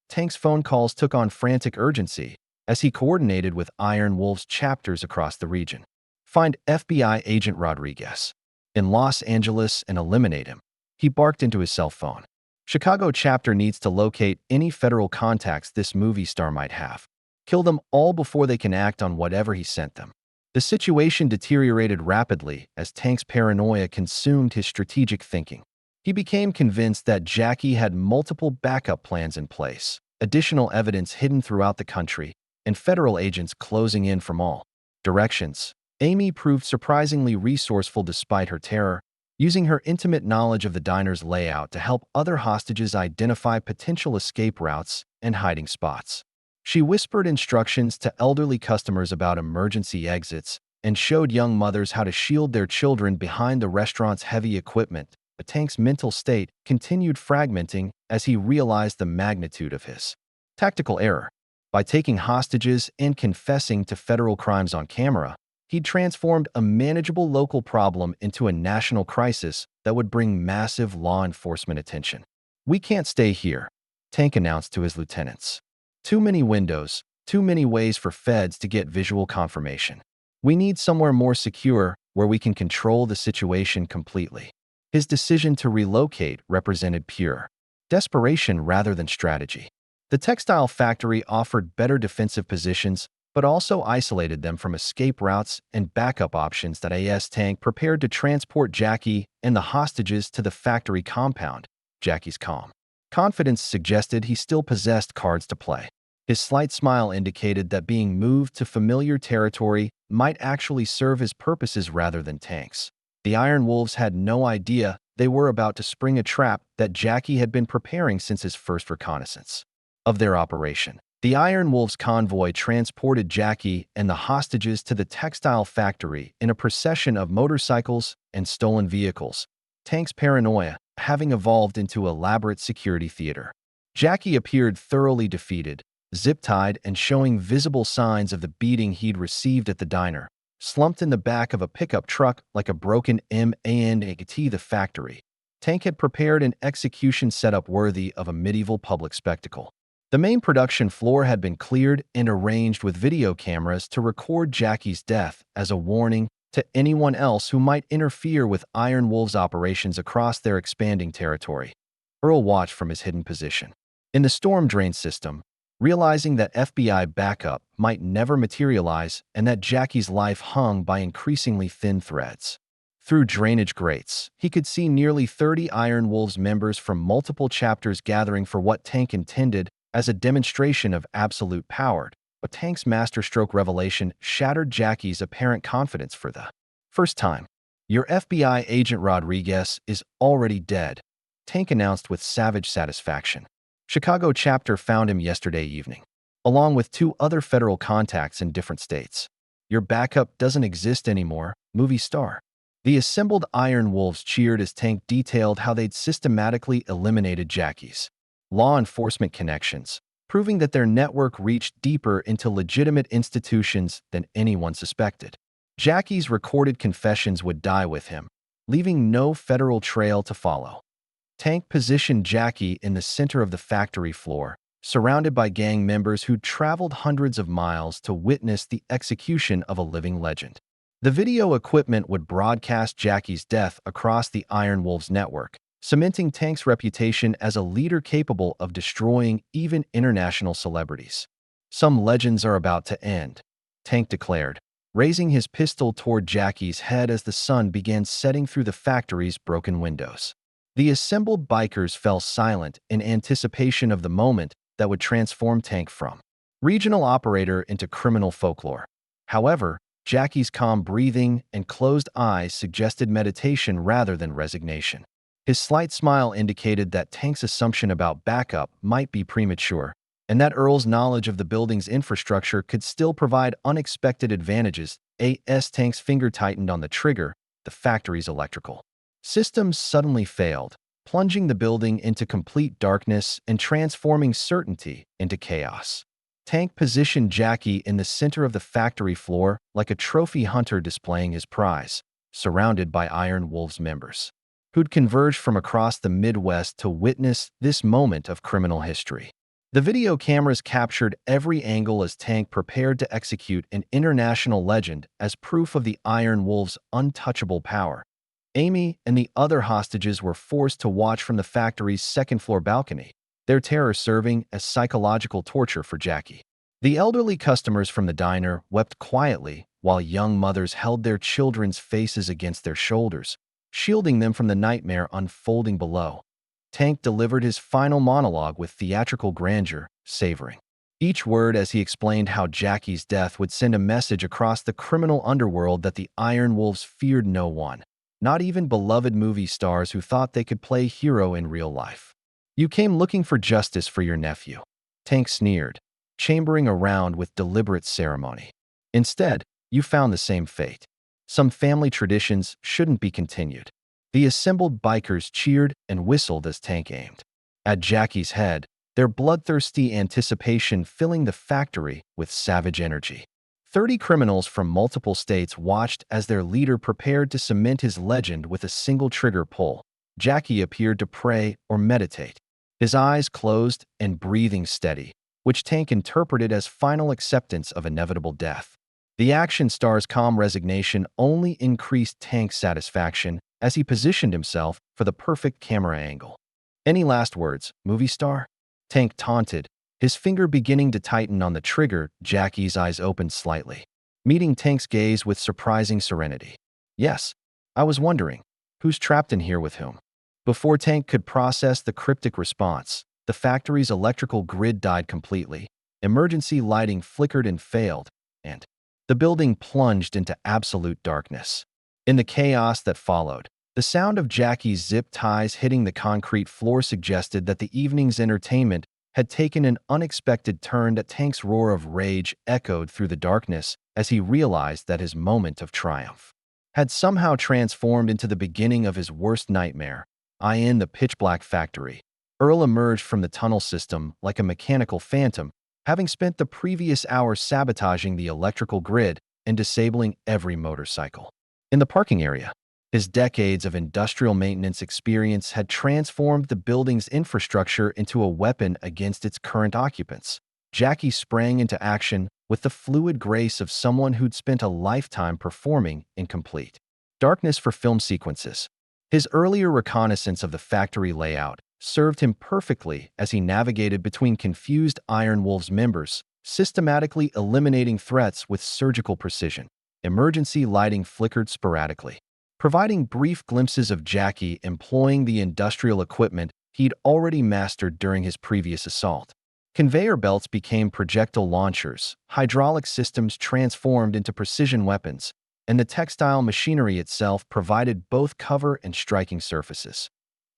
Tank's phone calls took on frantic urgency as he coordinated with Iron Wolf's chapters across the region. "Find FBI Agent Rodriguez in Los Angeles and eliminate him," he barked into his cell phone. "Chicago chapter needs to locate any federal contacts this movie star might have. Kill them all before they can act on whatever he sent them." The situation deteriorated rapidly as Tank's paranoia consumed his strategic thinking. He became convinced that Jackie had multiple backup plans in place, additional evidence hidden throughout the country, and federal agents closing in from all directions. Amy proved surprisingly resourceful despite her terror, using her intimate knowledge of the diner's layout to help other hostages identify potential escape routes and hiding spots. She whispered instructions to elderly customers about emergency exits and showed young mothers how to shield their children behind the restaurant's heavy equipment. But Tank's mental state continued fragmenting as he realized the magnitude of his tactical error. By taking hostages and confessing to federal crimes on camera, he'd transformed a manageable local problem into a national crisis that would bring massive law enforcement attention. "We can't stay here," Tank announced to his lieutenants. "Too many windows, too many ways for feds to get visual confirmation. We need somewhere more secure where we can control the situation completely." His decision to relocate represented pure desperation rather than strategy. The textile factory offered better defensive positions, but also isolated them from escape routes and backup options. That AS Tank prepared to transport Jackie and the hostages to the factory compound. Jackie's calm confidence suggested he still possessed cards to play. His slight smile indicated that being moved to familiar territory might actually serve his purposes rather than Tank's. The Iron Wolves had no idea they were about to spring a trap that Jackie had been preparing since his first reconnaissance of their operation. The Iron Wolves convoy transported Jackie and the hostages to the textile factory in a procession of motorcycles and stolen vehicles, Tank's paranoia having evolved into elaborate security theater. Jackie appeared thoroughly defeated, zip-tied and showing visible signs of the beating he'd received at the diner, slumped in the back of a pickup truck like a broken MANAT. The factory. Tank had prepared an execution setup worthy of a medieval public spectacle. The main production floor had been cleared and arranged with video cameras to record Jackie's death as a warning to anyone else who might interfere with Iron Wolves operations across their expanding territory. Earl watched from his hidden position in the storm drain system, realizing that FBI backup might never materialize and that Jackie's life hung by increasingly thin threads. Through drainage grates, he could see nearly 30 Iron Wolves members from multiple chapters gathering for what Tank intended as a demonstration of absolute power. But Tank's masterstroke revelation shattered Jackie's apparent confidence for the first time. "Your FBI agent Rodriguez is already dead," Tank announced with savage satisfaction. "Chicago chapter found him yesterday evening, along with 2 other federal contacts in different states. Your backup doesn't exist anymore, movie star." The assembled Iron Wolves cheered as Tank detailed how they'd systematically eliminated Jackie's law enforcement connections, proving that their network reached deeper into legitimate institutions than anyone suspected. Jackie's recorded confessions would die with him, leaving no federal trail to follow. Tank positioned Jackie in the center of the factory floor, surrounded by gang members who'd traveled hundreds of miles to witness the execution of a living legend. The video equipment would broadcast Jackie's death across the Iron Wolves network, cementing Tank's reputation as a leader capable of destroying even international celebrities. "Some legends are about to end," Tank declared, raising his pistol toward Jackie's head as the sun began setting through the factory's broken windows. The assembled bikers fell silent in anticipation of the moment that would transform Tank from regional operator into criminal folklore. However, Jackie's calm breathing and closed eyes suggested meditation rather than resignation. His slight smile indicated that Tank's assumption about backup might be premature, and that Earl's knowledge of the building's infrastructure could still provide unexpected advantages. As Tank's finger tightened on the trigger, the factory's electrical systems suddenly failed, plunging the building into complete darkness and transforming certainty into chaos. Tank positioned Jackie in the center of the factory floor like a trophy hunter displaying his prize, surrounded by Iron Wolves members who'd converged from across the Midwest to witness this moment of criminal history. The video cameras captured every angle as Tank prepared to execute an international legend as proof of the Iron Wolves' untouchable power. Amy and the other hostages were forced to watch from the factory's second-floor balcony, their terror serving as psychological torture for Jackie. The elderly customers from the diner wept quietly while young mothers held their children's faces against their shoulders, shielding them from the nightmare unfolding below. Tank delivered his final monologue with theatrical grandeur, savoring each word as he explained how Jackie's death would send a message across the criminal underworld that the Iron Wolves feared no one, not even beloved movie stars who thought they could play hero in real life. "You came looking for justice for your nephew," Tank sneered, chambering around with deliberate ceremony. "Instead, You found the same fate. Some family traditions shouldn't be continued. The assembled bikers cheered and whistled as Tank aimed at Jackie's head, their bloodthirsty anticipation filling the factory with savage energy. 30 criminals from multiple states watched as their leader prepared to cement his legend with a single trigger pull. Jackie appeared to pray or meditate, his eyes closed and breathing steady, which Tank interpreted as final acceptance of inevitable death. The action star's calm resignation only increased Tank's satisfaction as he positioned himself for the perfect camera angle. "Any last words, movie star?" Tank taunted, his finger beginning to tighten on the trigger. Jackie's eyes opened slightly, meeting Tank's gaze with surprising serenity. "Yes, I was wondering, who's trapped in here with whom?" Before Tank could process the cryptic response, the factory's electrical grid died completely, emergency lighting flickered and failed, and the building plunged into absolute darkness. In the chaos that followed, the sound of Jackie's zip ties hitting the concrete floor suggested that the evening's entertainment had taken an unexpected turn. That Tank's roar of rage echoed through the darkness as he realized that his moment of triumph had somehow transformed into the beginning of his worst nightmare. In the pitch-black factory, Earl emerged from the tunnel system like a mechanical phantom, having spent the previous hour sabotaging the electrical grid and disabling every motorcycle. In the parking area, his decades of industrial maintenance experience had transformed the building's infrastructure into a weapon against its current occupants. Jackie sprang into action with the fluid grace of someone who'd spent a lifetime performing in complete darkness for film sequences. His earlier reconnaissance of the factory layout served him perfectly as he navigated between confused Iron Wolves members, systematically eliminating threats with surgical precision. Emergency lighting flickered sporadically, providing brief glimpses of Jackie employing the industrial equipment he'd already mastered during his previous assault. Conveyor belts became projectile launchers, hydraulic systems transformed into precision weapons, and the textile machinery itself provided both cover and striking surfaces.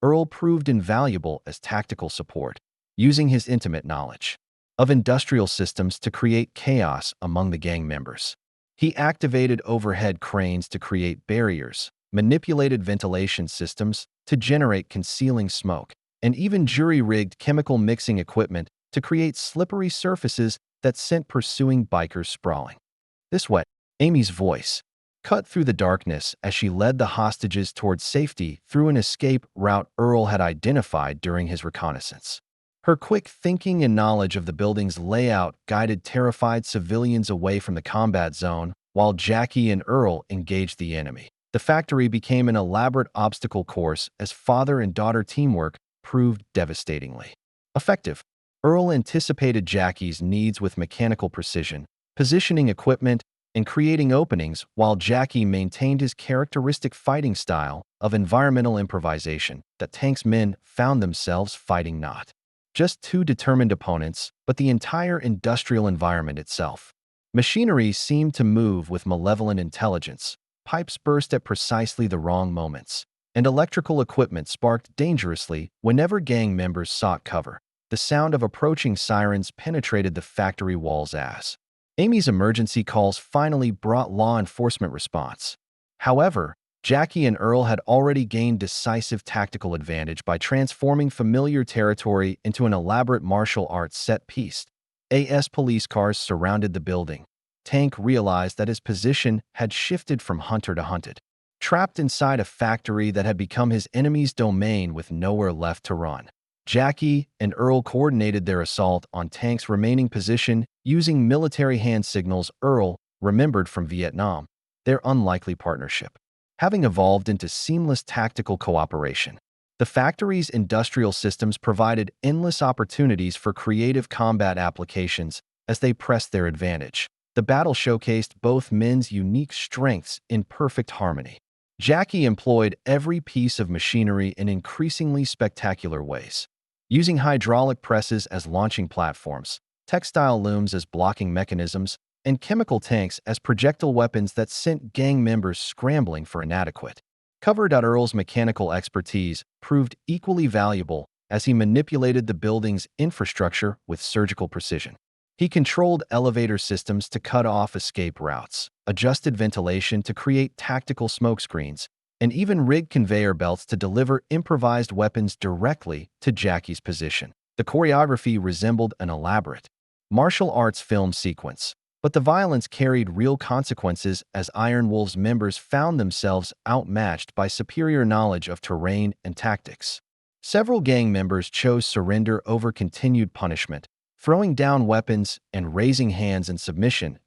Earl proved invaluable as tactical support, using his intimate knowledge of industrial systems to create chaos among the gang members. He activated overhead cranes to create barriers, manipulated ventilation systems to generate concealing smoke, and even jury-rigged chemical mixing equipment to create slippery surfaces that sent pursuing bikers sprawling. This way, Amy's voice cut through the darkness as she led the hostages towards safety through an escape route Earl had identified during his reconnaissance. Her quick thinking and knowledge of the building's layout guided terrified civilians away from the combat zone, while Jackie and Earl engaged the enemy. The factory became an elaborate obstacle course as father and daughter teamwork proved devastatingly effective. Earl anticipated Jackie's needs with mechanical precision, positioning equipment and creating openings, while Jackie maintained his characteristic fighting style of environmental improvisation. That Tank's men found themselves fighting not just two determined opponents, but the entire industrial environment itself. Machinery seemed to move with malevolent intelligence, pipes burst at precisely the wrong moments, and electrical equipment sparked dangerously whenever gang members sought cover. The sound of approaching sirens penetrated the factory walls as Amy's emergency calls finally brought law enforcement response. However, Jackie and Earl had already gained decisive tactical advantage by transforming familiar territory into an elaborate martial arts set piece. Police cars surrounded the building. Tank realized that his position had shifted from hunter to hunted, trapped inside a factory that had become his enemy's domain with nowhere left to run. Jackie and Earl coordinated their assault on Tank's remaining position using military hand signals. Earl remembered from Vietnam their unlikely partnership, having evolved into seamless tactical cooperation. The factory's industrial systems provided endless opportunities for creative combat applications as they pressed their advantage. The battle showcased both men's unique strengths in perfect harmony. Jackie employed every piece of machinery in increasingly spectacular ways, using hydraulic presses as launching platforms, textile looms as blocking mechanisms, and chemical tanks as projectile weapons that sent gang members scrambling for inadequate cover. Earl's mechanical expertise proved equally valuable as he manipulated the building's infrastructure with surgical precision. He controlled elevator systems to cut off escape routes, adjusted ventilation to create tactical smokescreens, and even rigged conveyor belts to deliver improvised weapons directly to Jackie's position. The choreography resembled an elaborate martial arts film sequence, but the violence carried real consequences as Iron Wolves members found themselves outmatched by superior knowledge of terrain and tactics. Several gang members chose surrender over continued punishment, throwing down weapons and raising hands in submission.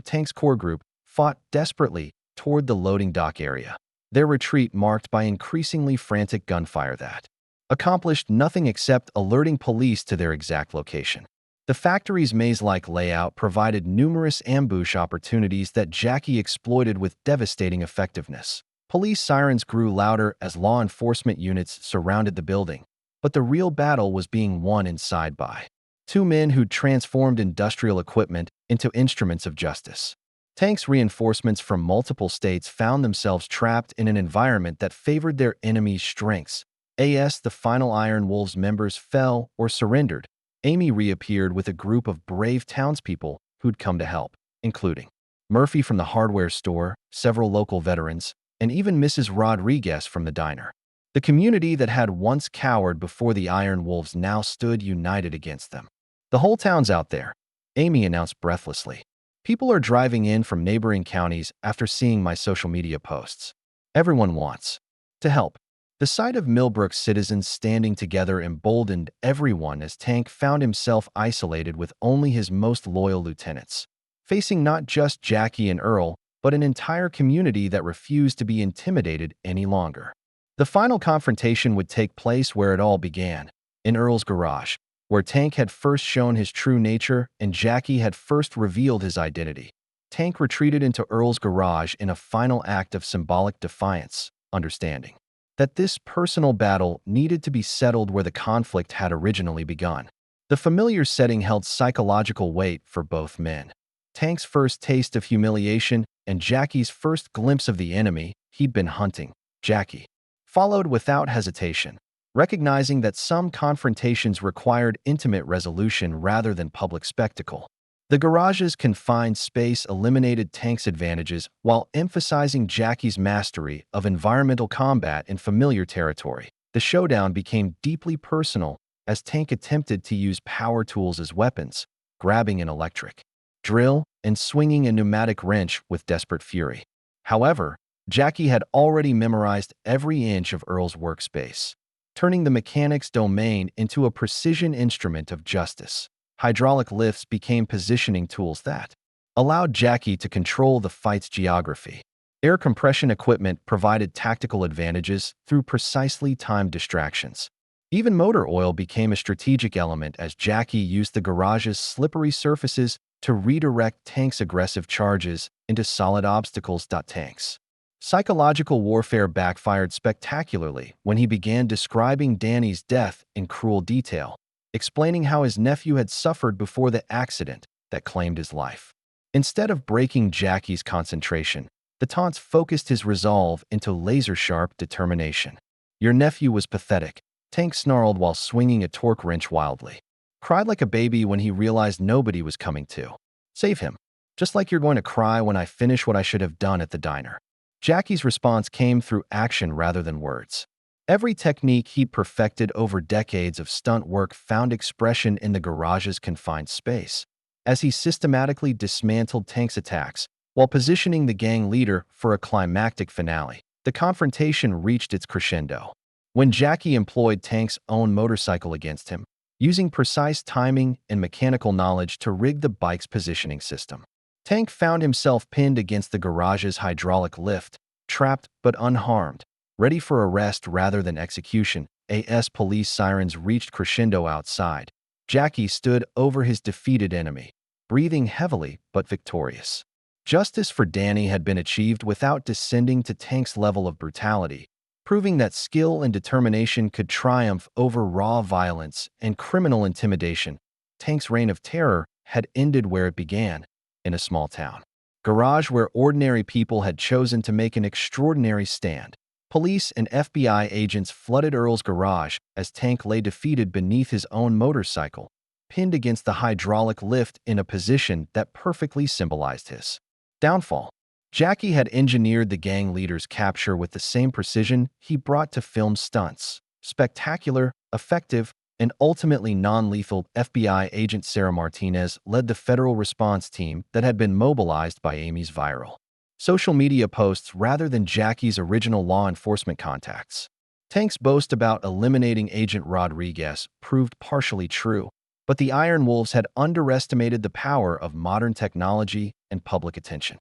Tank's core group fought desperately toward the loading dock area, their retreat marked by increasingly frantic gunfire that accomplished nothing except alerting police to their exact location. The factory's maze-like layout provided numerous ambush opportunities that Jackie exploited with devastating effectiveness. Police sirens grew louder as law enforcement units surrounded the building, but the real battle was being won inside by two men who'd transformed industrial equipment into instruments of justice. Tank's reinforcements from multiple states found themselves trapped in an environment that favored their enemy's strengths. As the final Iron Wolves members fell or surrendered, Amy reappeared with a group of brave townspeople who'd come to help, including Murphy from the hardware store, several local veterans, and even Mrs. Rodriguez from the diner. The community that had once cowered before the Iron Wolves now stood united against them. "The whole town's out there," Amy announced breathlessly. "People are driving in from neighboring counties after seeing my social media posts. Everyone wants to help." The sight of Millbrook's citizens standing together emboldened everyone as Tank found himself isolated with only his most loyal lieutenants, facing not just Jackie and Earl, but an entire community that refused to be intimidated any longer. The final confrontation would take place where it all began, in Earl's garage, where Tank had first shown his true nature and Jackie had first revealed his identity. Tank retreated into Earl's garage in a final act of symbolic defiance, understanding that this personal battle needed to be settled where the conflict had originally begun. The familiar setting held psychological weight for both men. Tank's first taste of humiliation and Jackie's first glimpse of the enemy he'd been hunting, Jackie, followed without hesitation, recognizing that some confrontations required intimate resolution rather than public spectacle. The garage's confined space eliminated Tank's advantages while emphasizing Jackie's mastery of environmental combat in familiar territory. The showdown became deeply personal as Tank attempted to use power tools as weapons, grabbing an electric drill and swinging a pneumatic wrench with desperate fury. However, Jackie had already memorized every inch of Earl's workspace, turning the mechanic's domain into a precision instrument of justice. Hydraulic lifts became positioning tools that allowed Jackie to control the fight's geography. Air compression equipment provided tactical advantages through precisely timed distractions. Even motor oil became a strategic element as Jackie used the garage's slippery surfaces to redirect Tank's aggressive charges into solid obstacles. Tank's psychological warfare backfired spectacularly when he began describing Danny's death in cruel detail, explaining how his nephew had suffered before the accident that claimed his life. Instead of breaking Jackie's concentration, the taunts focused his resolve into laser-sharp determination. "Your nephew was pathetic," Tank snarled while swinging a torque wrench wildly. "Cried like a baby when he realized nobody was coming to save him. Just like you're going to cry when I finish what I should have done at the diner." Jackie's response came through action rather than words. Every technique he'd perfected over decades of stunt work found expression in the garage's confined space, as he systematically dismantled Tank's attacks while positioning the gang leader for a climactic finale. The confrontation reached its crescendo when Jackie employed Tank's own motorcycle against him, using precise timing and mechanical knowledge to rig the bike's positioning system. Tank found himself pinned against the garage's hydraulic lift, trapped but unharmed, ready for arrest rather than execution. As police sirens reached crescendo outside, Jackie stood over his defeated enemy, breathing heavily but victorious. Justice for Danny had been achieved without descending to Tank's level of brutality, proving that skill and determination could triumph over raw violence and criminal intimidation. Tank's reign of terror had ended where it began, in a small town garage where ordinary people had chosen to make an extraordinary stand. Police and FBI agents flooded Earl's garage as Tank lay defeated beneath his own motorcycle, pinned against the hydraulic lift in a position that perfectly symbolized his downfall. Jackie had engineered the gang leader's capture with the same precision he brought to film stunts. Spectacular, effective, and ultimately non-lethal. FBI agent Sarah Martinez led the federal response team that had been mobilized by Amy's viral social media posts rather than Jackie's original law enforcement contacts. Tank's boast about eliminating Agent Rodriguez proved partially true, but the Iron Wolves had underestimated the power of modern technology and public attention.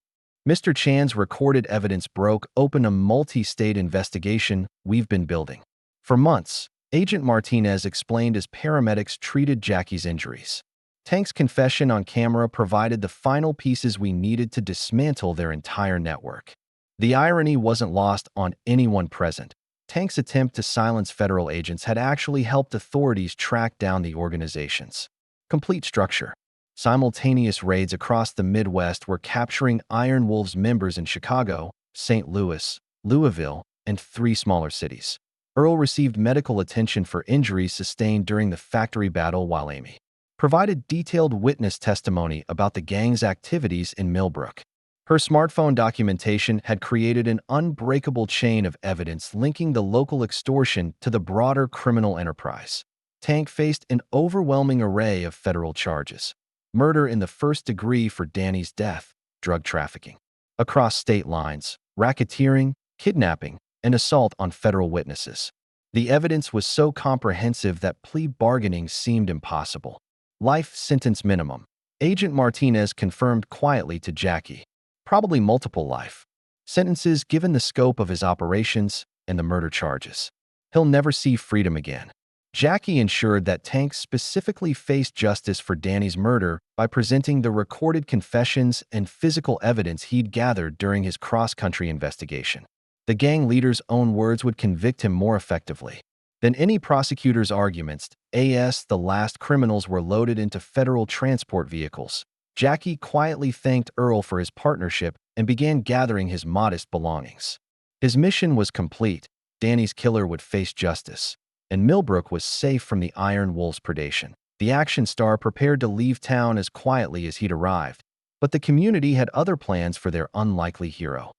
Mr. Chan's recorded evidence broke open a multi-state investigation we've been building. For months, Agent Martinez explained as paramedics treated Jackie's injuries. Tank's confession on camera provided the final pieces we needed to dismantle their entire network. The irony wasn't lost on anyone present. Tank's attempt to silence federal agents had actually helped authorities track down the organization's complete structure. Simultaneous raids across the Midwest were capturing Iron Wolves members in Chicago, St. Louis, Louisville, and 3 smaller cities. Earl received medical attention for injuries sustained during the factory battle, while Amy provided detailed witness testimony about the gang's activities in Millbrook. Her smartphone documentation had created an unbreakable chain of evidence linking the local extortion to the broader criminal enterprise. Tank faced an overwhelming array of federal charges: murder in the first degree for Danny's death, drug trafficking across state lines, racketeering, kidnapping, and assault on federal witnesses. The evidence was so comprehensive that plea bargaining seemed impossible. Life sentence minimum. Agent Martinez confirmed quietly to Jackie. Probably multiple life sentences given the scope of his operations and the murder charges. He'll never see freedom again. Jackie ensured that Tank specifically faced justice for Danny's murder by presenting the recorded confessions and physical evidence he'd gathered during his cross-country investigation. The gang leader's own words would convict him more effectively than any prosecutor's arguments. The last criminals were loaded into federal transport vehicles. Jackie quietly thanked Earl for his partnership and began gathering his modest belongings. His mission was complete. Danny's killer would face justice, and Millbrook was safe from the Iron Wolves' predation. The action star prepared to leave town as quietly as he'd arrived, but the community had other plans for their unlikely hero.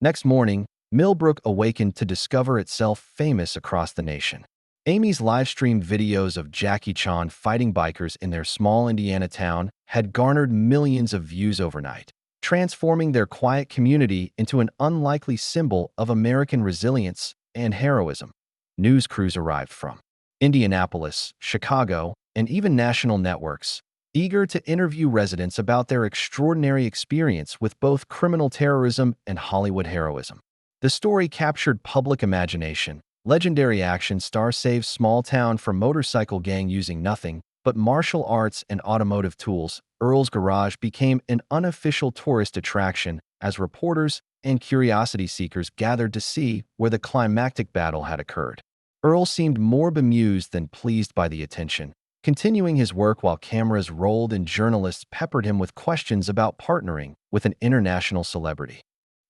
Next morning, Millbrook awakened to discover itself famous across the nation. Amy's live-streamed videos of Jackie Chan fighting bikers in their small Indiana town had garnered millions of views overnight, transforming their quiet community into an unlikely symbol of American resilience and heroism. News crews arrived from Indianapolis, Chicago, and even national networks, eager to interview residents about their extraordinary experience with both criminal terrorism and Hollywood heroism. The story captured public imagination. Legendary action star saves small town from motorcycle gang using nothing but martial arts and automotive tools. Earl's garage became an unofficial tourist attraction as reporters and curiosity seekers gathered to see where the climactic battle had occurred. Earl seemed more bemused than pleased by the attention, continuing his work while cameras rolled and journalists peppered him with questions about partnering with an international celebrity.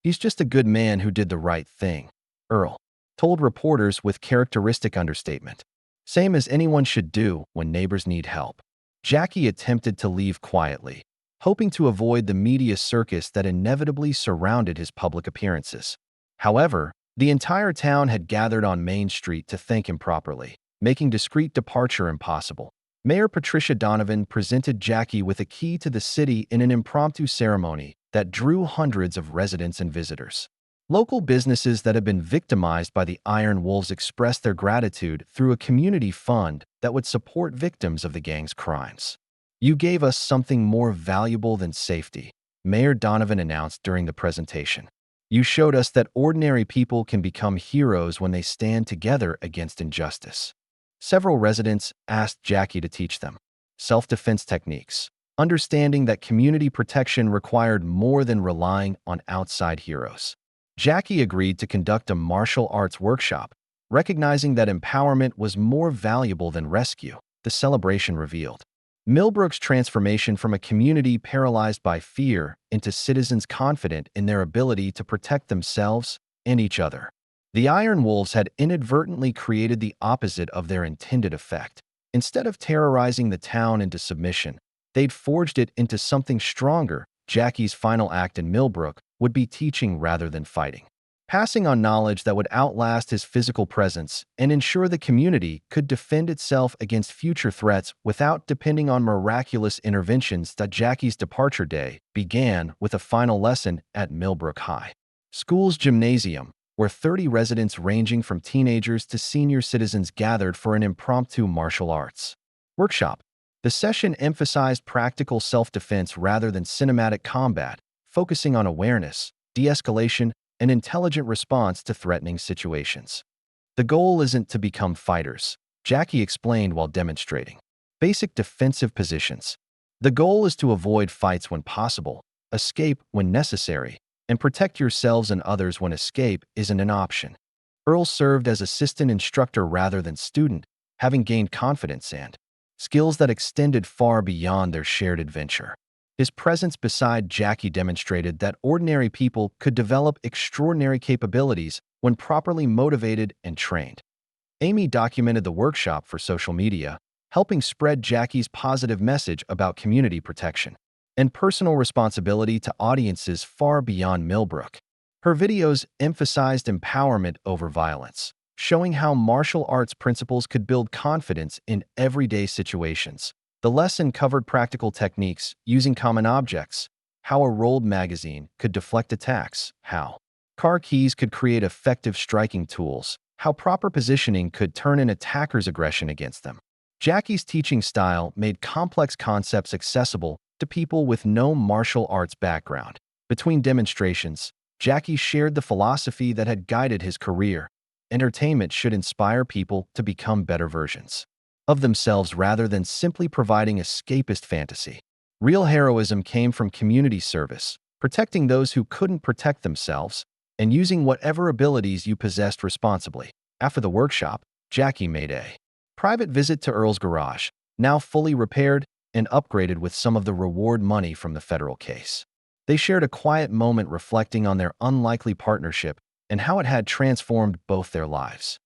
"He's just a good man who did the right thing," Earl told reporters with characteristic understatement. "Same as anyone should do when neighbors need help." Jackie attempted to leave quietly, hoping to avoid the media circus that inevitably surrounded his public appearances. However, the entire town had gathered on Main Street to thank him properly, making discreet departure impossible. Mayor Patricia Donovan presented Jackie with a key to the city in an impromptu ceremony that drew hundreds of residents and visitors. Local businesses that had been victimized by the Iron Wolves expressed their gratitude through a community fund that would support victims of the gang's crimes. "You gave us something more valuable than safety," Mayor Donovan announced during the presentation. "You showed us that ordinary people can become heroes when they stand together against injustice." Several residents asked Jackie to teach them self-defense techniques, understanding that community protection required more than relying on outside heroes. Jackie agreed to conduct a martial arts workshop, recognizing that empowerment was more valuable than rescue, the celebration revealed. Millbrook's transformation from a community paralyzed by fear into citizens confident in their ability to protect themselves and each other. The Iron Wolves had inadvertently created the opposite of their intended effect. Instead of terrorizing the town into submission, they'd forged it into something stronger. Jackie's final act in Millbrook would be teaching rather than fighting, passing on knowledge that would outlast his physical presence and ensure the community could defend itself against future threats without depending on miraculous interventions. Jackie's departure day began with a final lesson at Millbrook High School's gymnasium, where 30 residents ranging from teenagers to senior citizens gathered for an impromptu martial arts workshop. The session emphasized practical self-defense rather than cinematic combat, focusing on awareness, de-escalation, and intelligent response to threatening situations. The goal isn't to become fighters, Jackie explained while demonstrating basic defensive positions. The goal is to avoid fights when possible, escape when necessary, and protect yourselves and others when escape isn't an option. Earl served as assistant instructor rather than student, having gained confidence and skills that extended far beyond their shared adventure. His presence beside Jackie demonstrated that ordinary people could develop extraordinary capabilities when properly motivated and trained. Amy documented the workshop for social media, helping spread Jackie's positive message about community protection and personal responsibility to audiences far beyond Millbrook. Her videos emphasized empowerment over violence, showing how martial arts principles could build confidence in everyday situations. The lesson covered practical techniques using common objects, how a rolled magazine could deflect attacks, how car keys could create effective striking tools, how proper positioning could turn an attacker's aggression against them. Jackie's teaching style made complex concepts accessible to people with no martial arts background. Between demonstrations, Jackie shared the philosophy that had guided his career. Entertainment should inspire people to become better versions of themselves rather than simply providing escapist fantasy. Real heroism came from community service, protecting those who couldn't protect themselves, and using whatever abilities you possessed responsibly. After the workshop, Jackie made a private visit to Earl's garage, now fully repaired and upgraded with some of the reward money from the federal case. They shared a quiet moment reflecting on their unlikely partnership and how it had transformed both their lives.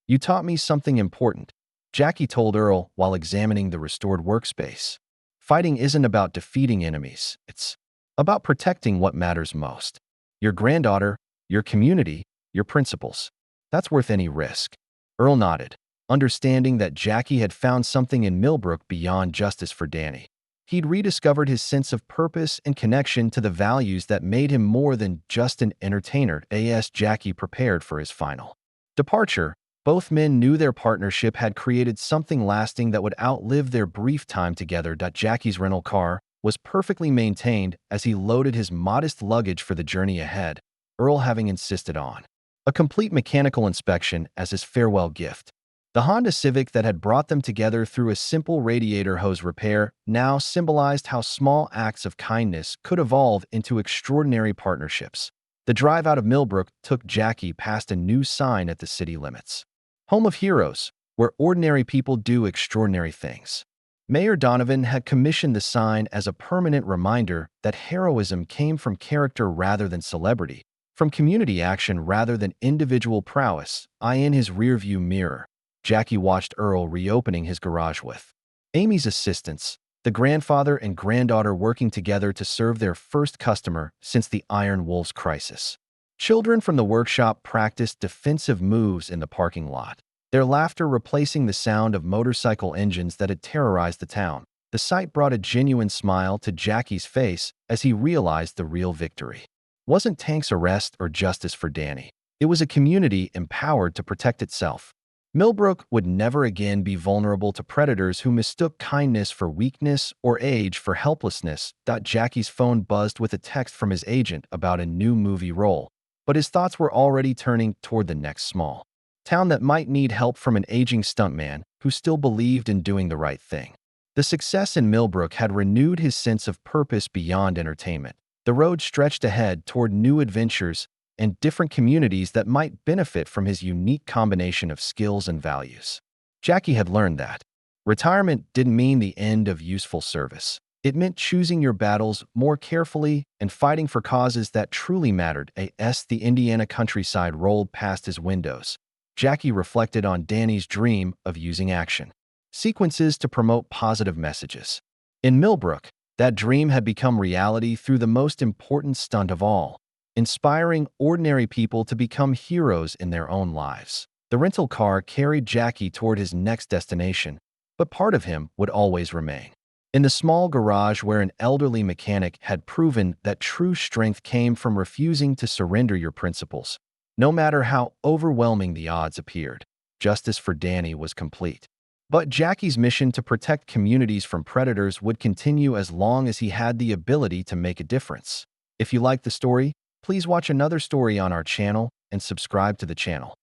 "You taught me something important," Jackie told Earl while examining the restored workspace. "Fighting isn't about defeating enemies. It's about protecting what matters most. Your granddaughter, your community, your principles. That's worth any risk." Earl nodded, understanding that Jackie had found something in Millbrook beyond justice for Danny. He'd rediscovered his sense of purpose and connection to the values that made him more than just an entertainer. As Jackie prepared for his final departure, both men knew their partnership had created something lasting that would outlive their brief time together. Jackie's rental car was perfectly maintained as he loaded his modest luggage for the journey ahead, Earl having insisted on a complete mechanical inspection as his farewell gift. The Honda Civic that had brought them together through a simple radiator hose repair now symbolized how small acts of kindness could evolve into extraordinary partnerships. The drive out of Millbrook took Jackie past a new sign at the city limits. Home of Heroes, where ordinary people do extraordinary things. Mayor Donovan had commissioned the sign as a permanent reminder that heroism came from character rather than celebrity, from community action rather than individual prowess. In his rearview mirror, Jackie watched Earl reopening his garage with Amy's assistance, the grandfather and granddaughter working together to serve their first customer since the Iron Wolves crisis. Children from the workshop practiced defensive moves in the parking lot, their laughter replacing the sound of motorcycle engines that had terrorized the town. The sight brought a genuine smile to Jackie's face as he realized the real victory wasn't Tank's arrest or justice for Danny. It was a community empowered to protect itself. Millbrook would never again be vulnerable to predators who mistook kindness for weakness or age for helplessness. Jackie's phone buzzed with a text from his agent about a new movie role, but his thoughts were already turning toward the next small town that might need help from an aging stuntman who still believed in doing the right thing. The success in Millbrook had renewed his sense of purpose beyond entertainment. The road stretched ahead toward new adventures and different communities that might benefit from his unique combination of skills and values. Jackie had learned that retirement didn't mean the end of useful service. It meant choosing your battles more carefully and fighting for causes that truly mattered. The Indiana countryside rolled past his windows. Jackie reflected on Danny's dream of using action sequences to promote positive messages. In Millbrook, that dream had become reality through the most important stunt of all, inspiring ordinary people to become heroes in their own lives. The rental car carried Jackie toward his next destination, but part of him would always remain. In the small garage where an elderly mechanic had proven that true strength came from refusing to surrender your principles, no matter how overwhelming the odds appeared, justice for Danny was complete. But Jackie's mission to protect communities from predators would continue as long as he had the ability to make a difference. If you like the story, please watch another story on our channel and subscribe to the channel.